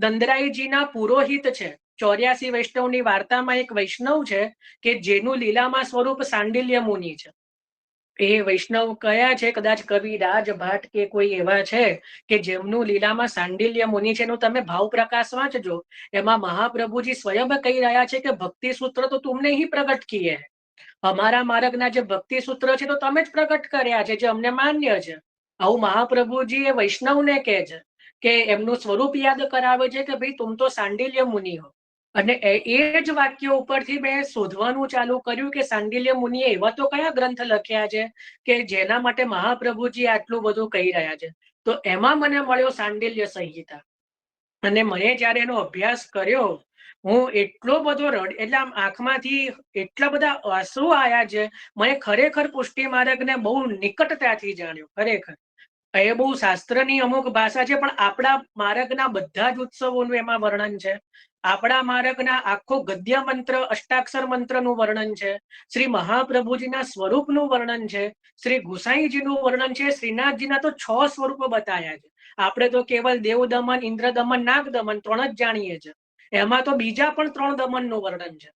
દંદરાઈજીના પુરોહિત છે. 84 વૈષ્ણવની વાર્તામાં એક વૈષ્ણવ છે કે જેનું લીલામાં સ્વરૂપ સાંડિલ્ય મુનિ છે. એ વૈષ્ણવ કયા છે? કદાચ કવિ રાજ ભાટ કે કોઈ એવા છે કે જેમનું લીલામાં સાંડિલ્ય મુનિ છે. એનું તમે ભાવ પ્રકાશ વાંચજો, એમાં મહાપ્રભુજી સ્વયં કહી રહ્યા છે કે ભક્તિ સૂત્ર તો તુમને ही પ્રગટ કિए हैं. અમારા માર્ગના જે ભક્તિ સૂત્ર છે તો તમે જ પ્રગટ કર્યા છે, જે અમને માન્ય છે. આવું મહાપ્રભુજી એ વૈષ્ણવને કહે છે કે એમનું સ્વરૂપ યાદ કરાવે છે કે ભાઈ તુમ તો સાંડિલ્ય મુનિ હો. અને એ જ વાક્યો ઉપરથી મેં શોધવાનું ચાલુ કર્યું કે સાંડિલ્ય મુનિએ એવા તો કયા ગ્રંથ લખ્યા છે કે જેના માટે મહાપ્રભુજી આટલું બધું કહી રહ્યા છે. તો એમાં મને મળ્યો સાંડિલ્ય સંહિતા, અને મેં જયારે એનો અભ્યાસ કર્યો, હું એટલો બધો એટલે આમ આંખમાંથી એટલા બધા આંસુ આવ્યા છે. મેં ખરેખર પુષ્ટિ માર્ગને બહુ નિકટતાથી જાણ્યો. ખરેખર એ બહુ શાસ્ત્રની અમુક ભાષા છે, પણ આપણા માર્ગના બધા જ ઉત્સવોનું એમાં વર્ણન છે. આપણા માર્ગના આખો ગદ્ય મંત્ર, અષ્ટાક્ષર મંત્રનું વર્ણન છે. શ્રી મહાપ્રભુજીના સ્વરૂપનું વર્ણન છે. શ્રી ગુસાઈજીનું વર્ણન છે. શ્રીનાથજીના તો 6 સ્વરૂપો બતાવ્યા છે. આપણે તો કેવલ દેવ દમન, ઇન્દ્ર દમન, નાગ દમન 3 જ જાણીએ છીએ. એમાં તો બીજા પણ 3 દમનનું વર્ણન છે.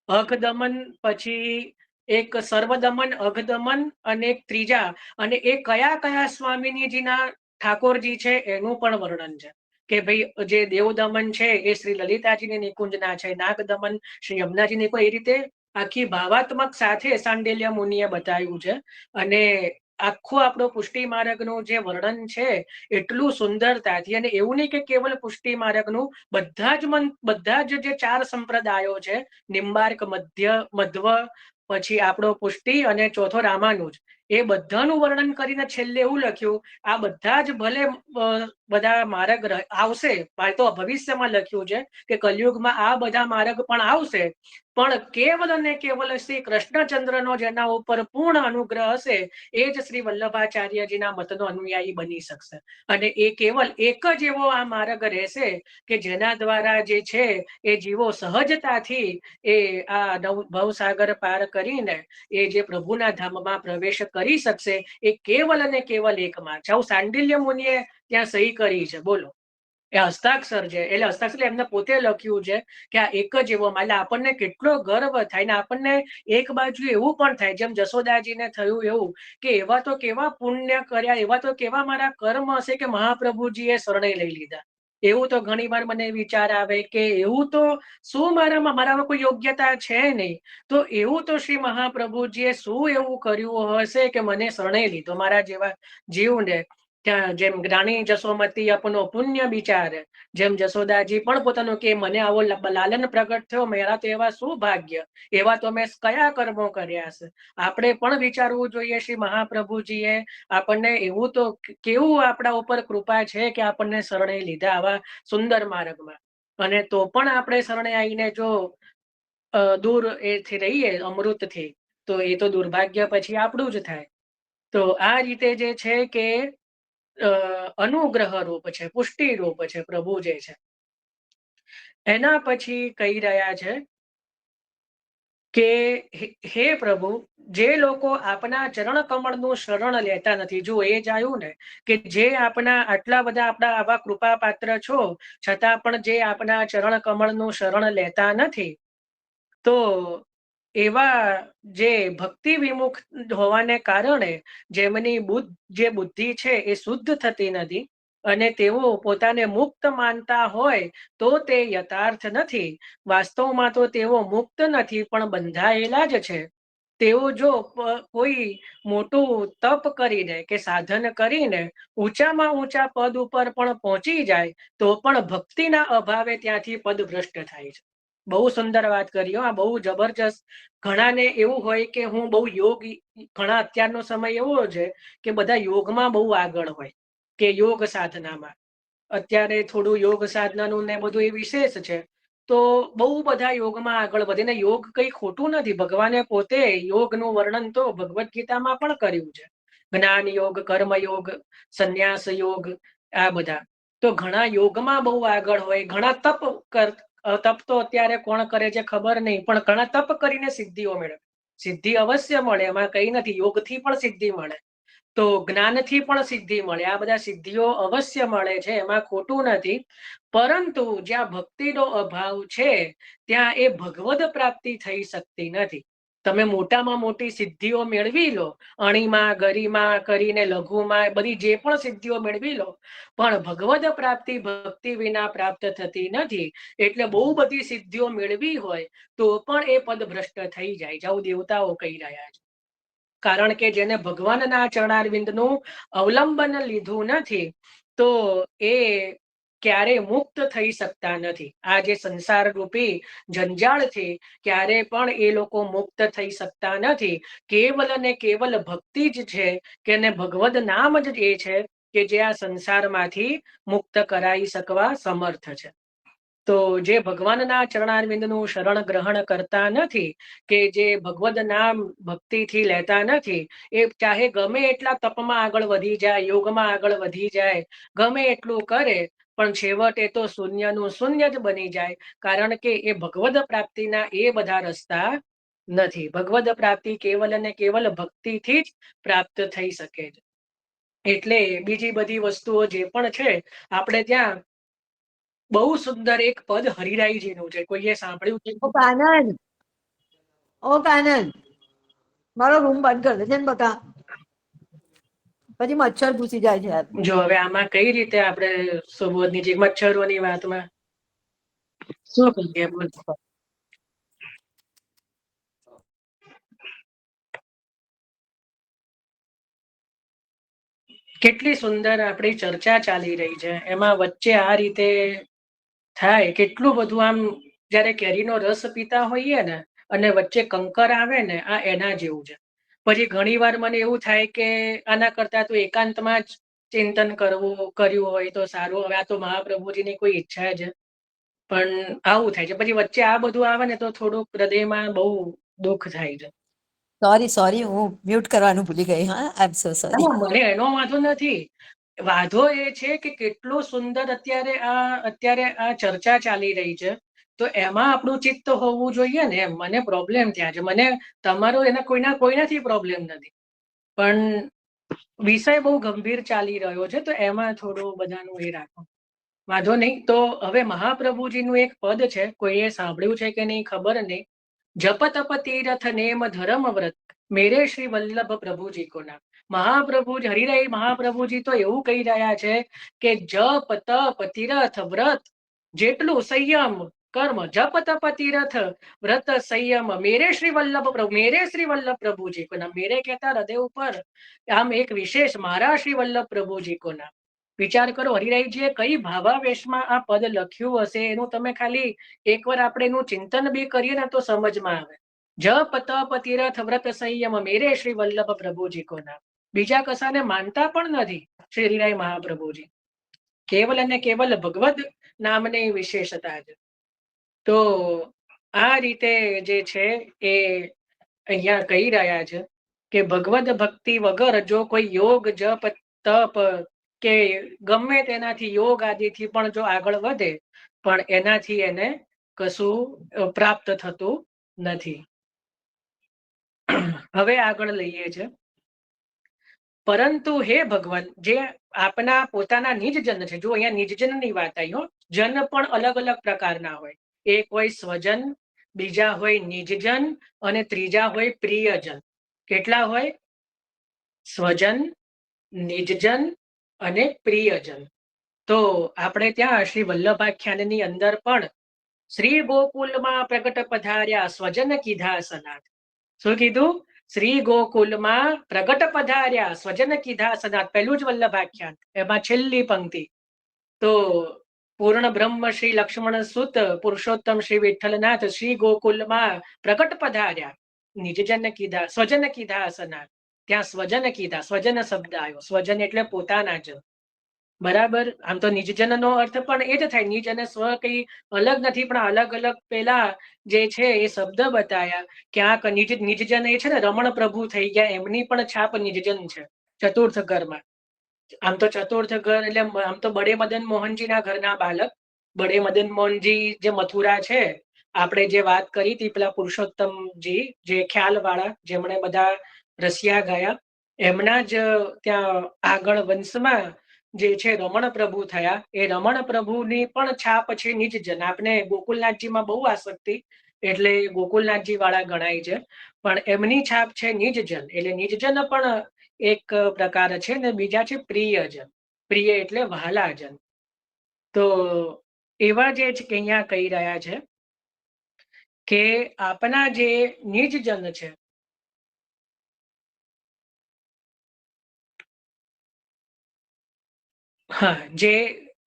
અઘ દમન, પછી એક સર્વદમન, અઘદમન, અને એક ત્રીજા, અને એ કયા કયા સ્વામિનીજીના ઠાકોરજી છે એનું પણ વર્ણન છે. કે ભાઈ જે દેવદમન છે એ શ્રી લલિતાજીની નિકુંજના છે, નાગદમન શ્રી યમુનાજીની, એ રીતે આખી ભાવાત્મક સાથે સાંડિલ્ય મુનિએ બતાવ્યું છે. અને આખું આપણો પુષ્ટિ માર્ગનું જે વર્ણન છે એટલું સુંદરતાથી, અને એવું નહીં કે કેવલ પુષ્ટિ માર્ગનું, બધા જ જે 4 સંપ્રદાયો છે, નિમ્બાર્ક, મધ્વ, પછી આપણો પુષ્ટિ, અને ચોથો રામાનુજ, એ બધાનું વર્ણન કરીને છેલ્લે એવું લખ્યું, આ બધા જ ભલે બધા માર્ગ આવશે, તો ભવિષ્યમાં લખ્યું છે કે કલયુગમાં આ બધા માર્ગ પણ આવશે, પણ કેવલ અને કેવલ શ્રી કૃષ્ણચંદ્રનો જેના ઉપર પૂર્ણ અનુગ્રહ હશે એ જ શ્રી વલ્લભાચાર્યજીના મતનો અનુયાયી બની શકશે. અને એ કેવલ એક જ એવો આ માર્ગ રહેશે કે જેના દ્વારા જે છે એ જીવો સહજતાથી એ આ ભવસાગર પાર કરીને એ જે પ્રભુના ધામમાં પ્રવેશ કરી શકશે. એ કેવલ અને કેવલ એક માર્ગ છે. આવું સાંડિલ્ય મુનિએ ત્યાં સહી કરી છે. બોલો, એ હસ્તાક્ષર છે. એટલે હસ્તાક્ષર એમને પોતે લખ્યું છે કે આ એક જ એવો, એટલે આપણને કેટલો ગર્વ થાય. ને આપણને એક બાજુ એવું પણ થાય, જેમ જશોદાજીને થયું એવું, કે એવા તો કેવા પુણ્ય કર્યા, એવા તો કેવા મારા કર્મ હશે કે મહાપ્રભુજીએ શરણે લઈ લીધા. એવું તો ઘણી વાર મને વિચાર આવે કે એવું તો શું મારામાં કોઈ યોગ્યતા છે નહીં, તો એવું તો શ્રી મહાપ્રભુજીએ શું એવું કર્યું હશે કે મને શરણે લીધો મારા જેવા જીવને. ત્યાં જેમ રાણી જસોમતી આપનો પુણ્ય વિચાર, જેમ જશોદાજી પણ પોતાનું કે મને આવો લાલન પ્રગટ થયો, મારા તો એવા શું ભાગ્ય, એવા તો મેં કયા કર્મો કર્યા છે. આપણે પણ વિચારવું જોઈએ શ્રી મહાપ્રભુજીએ આપણને એવું તો કેવું આપણા ઉપર કૃપા છે કે આપણને શરણે લીધા આવા સુંદર માર્ગમાં, અને તો પણ આપણે શરણે આવીને જો દૂર એથી રહીએ અમૃતથી, તો એ તો દુર્ભાગ્ય પછી આપણું જ થાય. તો આ રીતે જે છે કે અનુગ્રહ રૂપ છે, પુષ્ટિ રૂપ છે પ્રભુ જે છે. એના પછી કહી રહ્યા છે કે હે પ્રભુ, જે લોકો આપના ચરણ કમળનું શરણ લેતા નથી, જો એ જ આવ્યું ને કે જે આપના આટલા બધા આપણા આવા કૃપા પાત્ર છો, છતાં પણ જે આપના ચરણ કમળનું શરણ લેતા નથી, તો એવા જે ભક્તિ વિમુખ હોવાને કારણે જેમની જે બુદ્ધિ છે એ શુદ્ધ થતી નથી, અને તેઓ પોતાને મુક્ત માનતા હોય તો તે યથાર્થ નથી. વાસ્તવમાં તો તેઓ મુક્ત નથી પણ બંધાયેલા જ છે. તેઓ જો કોઈ મોટું તપ કરીને કે સાધન કરીને ઊંચામાં ઊંચા પદ ઉપર પણ પહોંચી જાય તો પણ ભક્તિના અભાવે ત્યાંથી પદ ભ્રષ્ટ થાય છે. બહુ સુંદર વાત કરી, આ બહુ જબરજસ્ત. ઘણાને એવું હોય કે હું બહુ યોગી, ઘણા અત્યારનો સમય એવો છે કે બધા યોગમાં બહુ આગળ હોય કે યોગ સાધનામાં, અત્યારે થોડું યોગ સાધનાનું ને બધું એ વિશેષ છે, તો બહુ બધા યોગમાં આગળ વધીને, યોગ કઈ ખોટું નથી, ભગવાને પોતે યોગનું વર્ણન તો ભગવદ્ ગીતામાં પણ કર્યું છે. જ્ઞાન યોગ, કર્મ યોગ, સંન્યાસ યોગ, આ બધા તો ઘણા યોગમાં બહુ આગળ હોય, ઘણા તપ તો અત્યારે કોણ કરે છે ખબર નહીં, પણ ઘણા તપ કરીને સિદ્ધિઓ મેળવે. સિદ્ધિ અવશ્ય મળે, એમાં કઈ નથી, યોગથી પણ સિદ્ધિ મળે, તો જ્ઞાનથી પણ સિદ્ધિ મળે, આ બધા સિદ્ધિઓ અવશ્ય મળે છે, એમાં ખોટું નથી. પરંતુ જ્યાં ભક્તિનો અભાવ છે ત્યાં એ ભગવદ પ્રાપ્તિ થઈ શકતી નથી. તમે મોટામાં મોટી સિદ્ધિઓ મેળવી લો, અણીમાં ગરિમા કરીને લઘુમાં બધી જે પણ સિદ્ધિઓ મેળવી લો, પણ ભગવદ પ્રાપ્તિ ભક્તિ વિના પ્રાપ્ત થતી નથી. એટલે બહુ બધી સિદ્ધિઓ મેળવી હોય તો પણ એ પદ ભ્રષ્ટ થઈ જાય, જાઉં દેવતાઓ કહી રહ્યા છે. કારણ કે જેને ભગવાનના ચરણારવિંદનું અવલંબન લીધું નથી, તો એ ક્યારે મુક્ત થઈ શકતા નથી. આ જે સંસાર રૂપી જંજાળથી ક્યારે પણ એ લોકો મુક્ત થઈ શકતા નથી. કેવલ અને કેવલ ભક્તિ જ છે કે ભગવદ નામ જ એ છે કે જે આ સંસારમાંથી મુક્ત કરાવી શકવા સમર્થ છે. તો જે ભગવાનના ચરણારવિંદનું શરણ ગ્રહણ કરતા નથી, કે જે ભગવદ નામ ભક્તિથી લેતા નથી, એ ચાહે ગમે એટલા તપમાં આગળ વધી જાય, યોગમાં આગળ વધી જાય, ગમે એટલું કરે, પણ છેવટે તો શૂન્યનું શૂન્ય જ બની જાય. કારણ કે એ ભગવદ પ્રાપ્તિના એ બધા રસ્તા નથી. ભગવદ પ્રાપ્તિ કેવલ અને કેવલ ભક્તિથી જ પ્રાપ્ત થઈ શકે છે. એટલે બીજી બધી વસ્તુઓ જે પણ છે, આપણે ત્યાં બહુ સુંદર એક પદ હરિરાયજીનું છે, કોઈએ સાંભળ્યું છે? ઓ કાનન, મારો રૂમ બંધ કરી દેજે ને બકા, પછી મચ્છર ઘૂસી જાય છે યાર. જો હવે આમાં કઈ રીતે આપણે સુબોધની જે મચ્છરોની વાતમાં શું કહીએ? કેટલી સુંદર આપણી ચર્ચા ચાલી રહી છે, એમાં વચ્ચે આ રીતે થાય, કેટલું બધું આમ જયારે કેરીનો રસ પીતા હોઈએ ને અને વચ્ચે કંકર આવે ને, આ એના જેવું છે. પછી ઘણી વાર મને એવું થાય કે આના કરતા તો એકાંતમાં જ ચિંતન કર્યું હોય તો સારું. હવે આ તો મહાપ્રભુજીની કોઈ ઈચ્છા છે, પણ આવું થાય છે. પછી વચ્ચે આ બધું આવે ને તો થોડુંક હૃદયમાં બહુ દુઃખ થાય છે. સોરી, હું મ્યુટ કરવાનું ભૂલી ગઈ. હા, આઈ એમ સો સોરી. મને એનો વાંધો નથી. વાંધો એ છે કે કેટલું સુંદર અત્યારે આ ચર્ચા ચાલી રહી છે, તો એમાં આપણું ચિત્ત હોવું જોઈએ ને. એમ મને પ્રોબ્લેમ ત્યાં છે. મને તમારો એના કોઈનાથી પ્રોબ્લેમ નથી, પણ વિષય બહુ ગંભીર ચાલી રહ્યો છે, તો એમાં થોડું બધાનું એ રાખો, વાંધો નહીં. તો હવે મહાપ્રભુજીનું એક પદ છે, કોઈએ સાંભળ્યું છે કે નહીં ખબર નહીં. જપ તપ તીરથ નેમ ધર્મ વ્રત મેરે શ્રી વલ્લભ પ્રભુજી કો નામ. મહાપ્રભુજી હરિરાય મહાપ્રભુજી તો એવું કહી રહ્યા છે કે જપ તપ તીરથ વ્રત જેટલું સંયમ કર્મ જપ તપ તીરથ વ્રત સંયમ મેરે શ્રી વલ્લભ પ્રભુ મેરે શ્રી વલ્લભ પ્રભુજી કો નામ મેરે કહેતા હૃદય ઉપર આમ એક વિશેષ મારા શ્રી વલ્લભ પ્રભુજી કો નામ વિચાર કરો હરિરાયજીએ કઈ ભાવાવેશમાં આ પદ લખ્યું હશે એનું તમે ખાલી એકવાર આપણે એનું ચિંતન બી કરીએ ને તો સમજમાં આવે જપ તપ તીરથ વ્રત સંયમ મેરે શ્રી વલ્લભ પ્રભુજી કો નામ બીજા કશાને માનતા પણ નથી શ્રી હરિરાય મહાપ્રભુજી કેવલ અને કેવલ ભગવદ નામની વિશેષતા છે તો આ રીતે જે છે એ અહીંયા કહી રહ્યા છે કે ભગવદ ભક્તિ વગર જો કોઈ યોગ જપ તપ કે ગમે તેનાથી યોગ આદિથી પણ જો આગળ વધે પણ એનાથી એને કશું પ્રાપ્ત થતું નથી. હવે આગળ લઈએ છે પરંતુ હે ભગવાન જે આપના પોતાના નિજજન છે જો અહીંયા નિજજનની વાત આવી હો જન પણ અલગ અલગ પ્રકારના હોય એક હોય સ્વજન બીજા હોય નિજજન અને ત્રીજા હોય પ્રિયજન કેટલા હોય સ્વજન નિજજન અને પ્રિયજન તો આપણે ત્યાં શ્રી વલ્લભાખ્યાનની અંદર પણ શ્રી ગોકુલમાં પ્રગટ પધાર્યા સ્વજન કીધા સનાથ શું કીધું શ્રી ગોકુલમાં પ્રગટ પધાર્યા સ્વજન કીધા સનાથ પહેલું જ વલ્લભાખ્યાન એમાં છેલ્લી પંક્તિ તો પૂર્ણ બ્રહ્મ શ્રી લક્ષ્મણ સુત પુરુષોત્તમ શ્રી વિઠ્ઠલનાથ શ્રી ગોકુલમાં પ્રગટ પધાર્યા નિજજન કીધા સ્વજન કીધા સનાથ ત્યાં સ્વજન કીધા સ્વજન શબ્દ આવ્યો સ્વજન એટલે પોતાના જ બરાબર આમ તો નિજજન નો અર્થ પણ એ જ થાય નિજ અને સ્વ કઈ અલગ નથી પણ અલગ અલગ પેલા જે છે એ શબ્દ બતાયા ક્યાંક નિજજન એ છે ને રમણ પ્રભુ થઈ ગયા એમની પણ છાપ નિજજન છે ચતુર્થ ઘરમાં આમ તો ચતુર્થ ઘર એટલે આમ તો બડે મદન મોહનજી ના ઘરના બાલક બડે મદન મોહનજી જે મથુરા છે આપણે જે વાત કરી હતી પેલા પુરુષોત્તમજી જે ખ્યાલ વાળા જેમણે બધા રસિયા ગયા એમના જ ત્યાં આગળ વંશમાં જે છે રમણ પ્રભુ થયા એ રમણ પ્રભુની પણ છાપ છે નિજજન આપને ગોકુલનાથજીમાં બહુ આસક્તિ એટલે ગોકુલનાથજી વાળા ગણાય છે પણ એમની છાપ છે નિજજન એટલે નિજજન પણ એક પ્રકાર છે ને બીજા છે પ્રિયજન પ્રિય એટલે વહાલાજન તો એવા જે છે કે અહીંયા કહી રહ્યા છે કે આપના જે નિજજન છે હા જે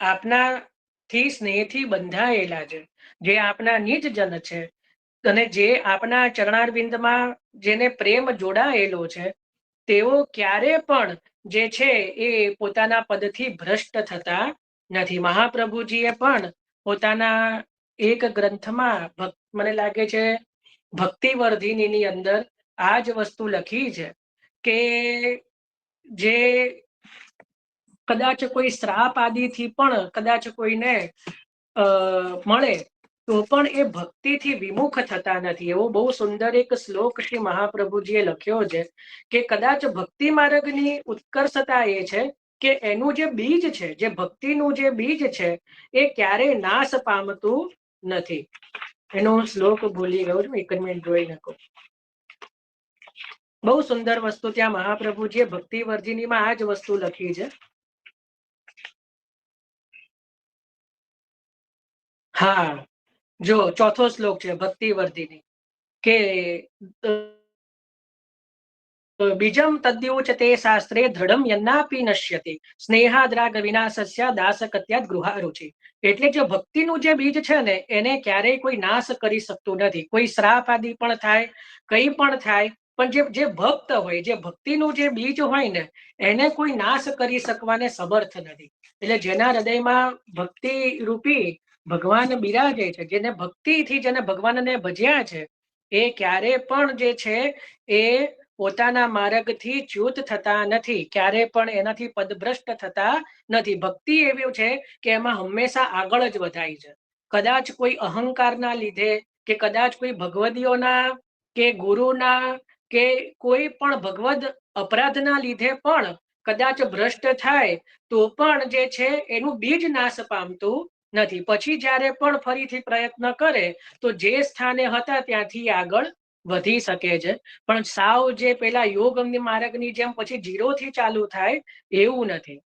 આપનાથી સ્નેહથી બંધાયેલા છે જે આપના નિજજન છે અને જે આપના ચરણારવિંદમાં જેને પ્રેમ જોડાયેલો છે તેઓ ક્યારે પણ જે છે એ પોતાના પદથી ભ્રષ્ટ થતા નથી. મહાપ્રભુજીએ પણ પોતાના એક ગ્રંથમાં મને લાગે છે ભક્તિવર્ધિનીની અંદર આ જ વસ્તુ લખી છે કે જે કદાચ કોઈ શ્રાપ આદિથી પણ કદાચ કોઈને મળે તો પણ એ ભક્તિથી વિમુખ થતા નથી. એવો બહુ સુંદર એક શ્લોક શ્રી મહાપ્રભુજીએ લખ્યો છે કે કદાચ ભક્તિ માર્ગની ઉત્કર્ષતા એ છે કે એનું જે બીજ છે જે ભક્તિનું જે બીજ છે એ ક્યારેય નાશ પામતું નથી. એનો શ્લોક ભૂલી ગયો છું એક મિનિટ જોઈ નાખો. બહુ સુંદર વસ્તુ ત્યાં મહાપ્રભુજીએ ભક્તિવર્ધિનીમાં આ જ વસ્તુ લખી છે. હા જો ચોથો શ્લોક છે ભક્તિવર્ધિની કે બીજમ તદ્યોચતે શાસ્ત્રે દ્રઢમ યન્નાપી નશ્યતિ સ્નેહાદ્રાગ વિનાશસ્ય દાસકત્યાદ ગૃહારુચિ એટલે જે ભક્તિનું જે બીજ છે ને એને ક્યારેય કોઈ નાશ કરી શકતું નથી. કોઈ શ્રાપ આદિ પણ થાય કંઈ પણ થાય પણ જે ભક્ત હોય જે ભક્તિનું જે બીજ હોય ને એને કોઈ નાશ કરી શકવાને સમર્થ નથી. એટલે જેના હૃદયમાં ભક્તિ રૂપી ભગવાન બિરાજે છે જેને ભક્તિથી જેને ભગવાનને ભજ્યા છે એ ક્યારે પણ જે છે એ પોતાના માર્ગથી ચ્યુત થતા નથી ક્યારે પણ એનાથી પદભ્રષ્ટ થતા નથી. ભક્તિ એવી છે કે એમાં હંમેશા આગળ જ વધાય છે. કદાચ કોઈ અહંકારના લીધે કે કદાચ કોઈ ભગવદીઓના કે ગુરુના કે કોઈ પણ ભગવદ અપરાધના લીધે પણ કદાચ ભ્રષ્ટ થાય તો પણ જે છે એનું બીજ નાશ પામતું નથી. પછી જ્યારે પણ ફરીથી પ્રયત્ન કરે તો જે સ્થાને હતા ત્યાંથી આગળ વધી શકે છે, પણ સાવ જે પેલા યોગ માર્ગની જેમ પછી 0 થી ચાલુ થાય એવું નથી.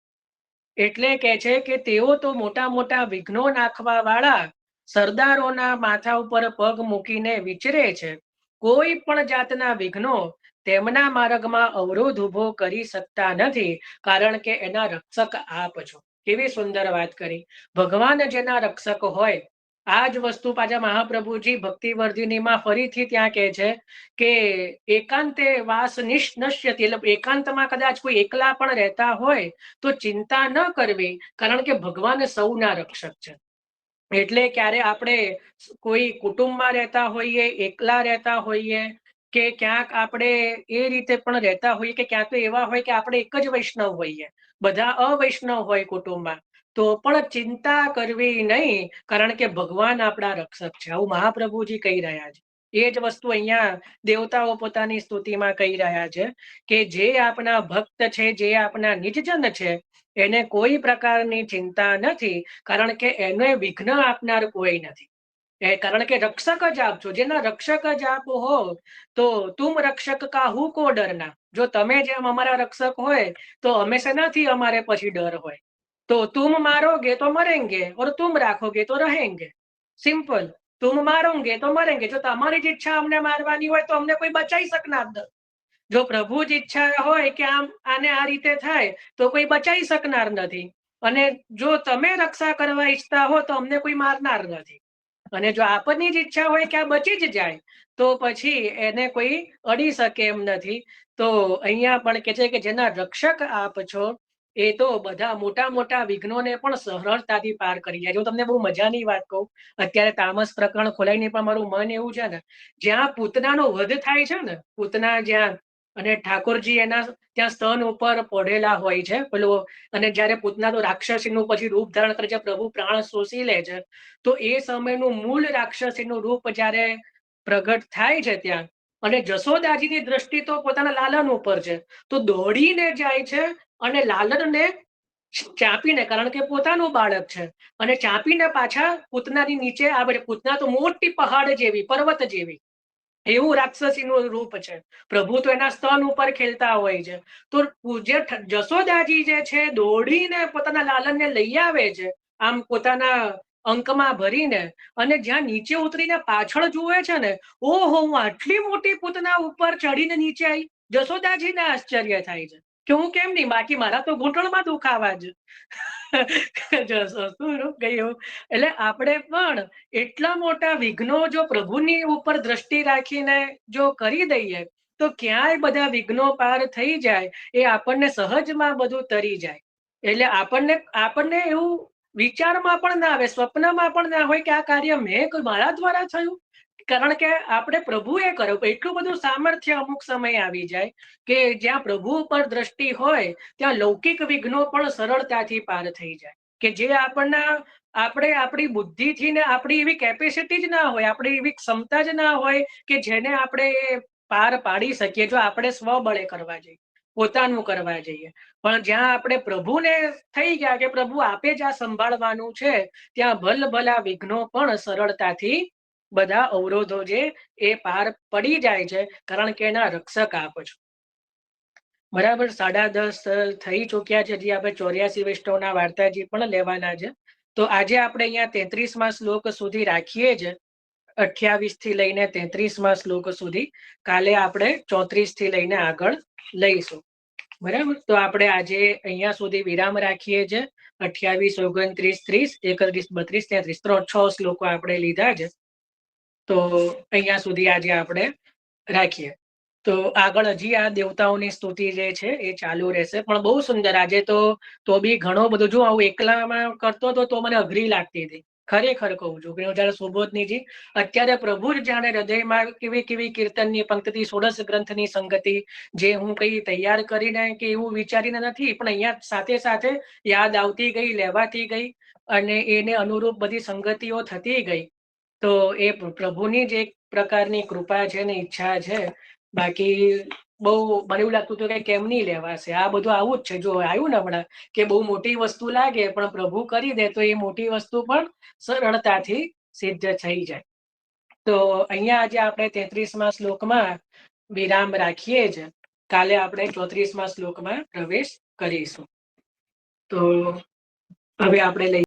એટલે કે છે કે તેઓ તો મોટા મોટા વિઘ્નો નાખવા વાળા સરદારોના માથા ઉપર પગ મૂકીને વિચરે છે. કોઈ પણ જાતના વિઘ્નો તેમના માર્ગમાં અવરોધ ઉભો કરી શકતા નથી, કારણ કે એના રક્ષક આપ છો. કેવી સુંદર વાત કરી. ભગવાન જેના રક્ષક હોય, આ જ વસ્તુ પાછા મહાપ્રભુજી ભક્તિવર્ધિનીમાં ફરીથી ત્યાં કહે છે કે એકાંતે વાસ નશ્યતિ, એટલે એકાંતમાં કદાચ કોઈ એકલા પણ રહેતા હોય તો ચિંતા ન કરવી, કારણ કે ભગવાન સૌના રક્ષક છે. એટલે ક્યારે આપણે કોઈ કુટુંબમાં રહેતા હોઈએ, એકલા રહેતા હોઈએ, કે ક્યાંક આપણે એ રીતે પણ રહેતા હોઈએ કે ક્યાંક તો એવા હોય કે આપણે એક જ વૈષ્ણવ હોઈએ, બધા અવૈષ્ણવ હોય કુટુંબમાં, તો પણ ચિંતા કરવી નહીં, કારણ કે ભગવાન આપણા રક્ષક છે. આવું મહાપ્રભુજી કહી રહ્યા છે. એ જ વસ્તુ અહીંયા દેવતાઓ પોતાની સ્તુતિમાં કહી રહ્યા છે કે જે આપણા ભક્ત છે, જે આપણા નિજજન છે, એને કોઈ પ્રકારની ચિંતા નથી, કારણ કે એને વિઘ્ન આપનાર કોઈ નથી. કારણ કે રક્ષક જ આપ છો. જેના રક્ષક જ આપ હો તો તુમ રક્ષક કા હું કો ડરના. જો તમે જેમ અમારા રક્ષક હોય તો અમે શેનાથી અમારે પછી ડર હોય. તો તુમ મારોગે તો મરેંગે और तुम રાખોગે તો रहेंगे. સિમ્પલ. તુમ મારોગે તો મરેંગે. જો તમારી જ ઈચ્છા અમને મારવાની હોય તો અમને કોઈ બચાવી શકનાર નથી. જો પ્રભુ જ ઈચ્છા હોય કે આને આ રીતે થાય તો કોઈ બચાવી શકનાર નથી. અને જો તમે રક્ષા કરવા ઈચ્છતા હો તો અમને કોઈ મારનાર નથી. અને જો આપની જ ઈચ્છા હોય કે આ બચી જ જાય તો પછી એને કોઈ અડી શકે એમ નથી. તો અહીંયા પણ કે છે કે જેના રક્ષક આપ છો એ તો બધા મોટા મોટા વિઘ્નોને પણ સરળતાથી પાર કરી જાય. હું તમને બહુ મજાની વાત કહું. અત્યારે તામસ પ્રકરણ ખોલાઈને પણ મારું મન એવું છે ને, જ્યાં પૂતનાનો વધ થાય છે ને, પૂતના જ્યાં, અને ઠાકોરજી એના ત્યાં સ્તન ઉપર પોઢેલા હોય છે પેલું, અને જયારે પૂતના તો રાક્ષસીનું પછી રૂપ ધારણ કરે છે, પ્રભુ પ્રાણ શોષી લે છે, તો એ સમયનું મૂળ રાક્ષસીનું રૂપ જ્યારે પ્રગટ થાય છે ત્યાં, અને જશોદાજીની દ્રષ્ટિ તો પોતાના લાલન ઉપર છે, તો દોડીને જાય છે અને લાલનને ચાપીને, કારણ કે પોતાનું બાળક છે, અને ચાપીને પાછા પૂતનાની નીચે આવે છે. પૂતના તો મોટી પહાડ જેવી, પર્વત જેવી, એવું રાક્ષસીનું રૂપ છે. પ્રભુ તો એના સ્તન ઉપર ખેલતા હોય છે. તો પૂજ્ય જશોદાજી જે છે દોડીને પોતાના લાલનને લઈ આવે છે, આમ પોતાના અંકમાં ભરીને, અને જ્યાં નીચે ઉતરીને પાછળ જુએ છે ને, ઓહો, હું આટલી મોટી પૂતના ઉપર ચડીને નીચે આવી. જશોદાજીને આશ્ચર્ય થાય છે કે હું કેમ નહીં, બાકી મારા તો ઘૂંટણમાં દુખાવા જ. ગયું. એટલે આપણે પણ એટલા મોટા વિઘ્નો જો પ્રભુની ઉપર દ્રષ્ટિ રાખીને જો કરી દઈએ તો ક્યાંય બધા વિઘ્નો પાર થઈ જાય, એ આપણને સહજમાં બધું તરી જાય. એટલે આપણને એવું વિચારમાં પણ ના આવે, સ્વપ્નમાં પણ ના હોય કે આ કાર્ય મારા દ્વારા થયું, કારણ કે આપણે પ્રભુએ કર્યું. એટલું બધું સામર્થ્ય અમુક સમય આવી જાય કે જ્યાં પ્રભુ ઉપર દ્રષ્ટિ હોય ત્યાં લૌકિક વિઘ્નો પણ સરળતાથી પાર થઈ જાય, કે જે આપણે આપણી બુદ્ધિથી ને આપણી એવી કેપેસિટી જ ના હોય, આપણી એવી ક્ષમતા જ ના હોય કે જેને આપણે પાર પાડી શકીએ, જો આપણે સ્વબળે કરવા જઈએ, પોતાનું કરવા જઈએ. પણ જ્યાં આપણે પ્રભુને થઈ ગયા કે પ્રભુ આપે જ આ સંભાળવાનું છે, ત્યાં ભલભલા વિઘ્નો પણ સરળતાથી બધા અવરોધો જે એ પાર પડી જાય છે, કારણ કે એના રક્ષક આપ છો. બરાબર. 10:30 થઈ ચૂક્યા છે. હજી આપણે 84 વૈષ્ણવના વાર્તાજી પણ લેવાના છે. તો આજે આપણે અહીંયા 33મા શ્લોક સુધી રાખીએ છીએ, 28 થી લઈને 33મા શ્લોક સુધી. કાલે આપણે 34 થી લઈને આગળ લઈશું. બરાબર. તો આપણે આજે અહીંયા સુધી વિરામ રાખીએ છીએ. 28, 29, 30, 31, 32, 33, 6 શ્લોકો આપણે લીધા છે. તો અહીંયા સુધી આજે આપણે રાખીએ. તો આગળ હજી આ દેવતાઓની સ્તુતિ જે છે એ ચાલુ રહેશે, પણ બહુ સુંદર. આજે તો બી ઘણો બધો, જો આવું એકલામાં કરતો તો મને અઘરી લાગતી હતી, ખરેખર કહું છું. કે જયારે સુબોધનીજી અત્યારે પ્રભુ જ જાણે હૃદયમાં કેવી કેવી કીર્તનની પંક્તિ, 16 ગ્રંથની સંગતિ, જે હું કઈ તૈયાર કરીને કે એવું વિચારીને નથી, પણ અહીંયા સાથે સાથે યાદ આવતી ગઈ, લેવાતી ગઈ, અને એને અનુરૂપ બધી સંગતિઓ થતી ગઈ. તો એ પ્રભુની જ એક પ્રકારની કૃપા છે ને ઈચ્છા છે. બાકી બહુ મને એવું લાગતું હતું કે કેમ નહીં લેવાશે. આ બધું આવું જ છે. જો આવ્યું ને હમણાં કે બહુ મોટી વસ્તુ લાગે, પણ પ્રભુ કરી દે તો એ મોટી વસ્તુ પણ સરળતાથી સિદ્ધ થઈ જાય. તો અહીંયા આજે આપણે 33મા શ્લોકમાં વિરામ રાખીએ જ. કાલે આપણે 34મા શ્લોકમાં પ્રવેશ કરીશું. તો હવે આપણે લઈ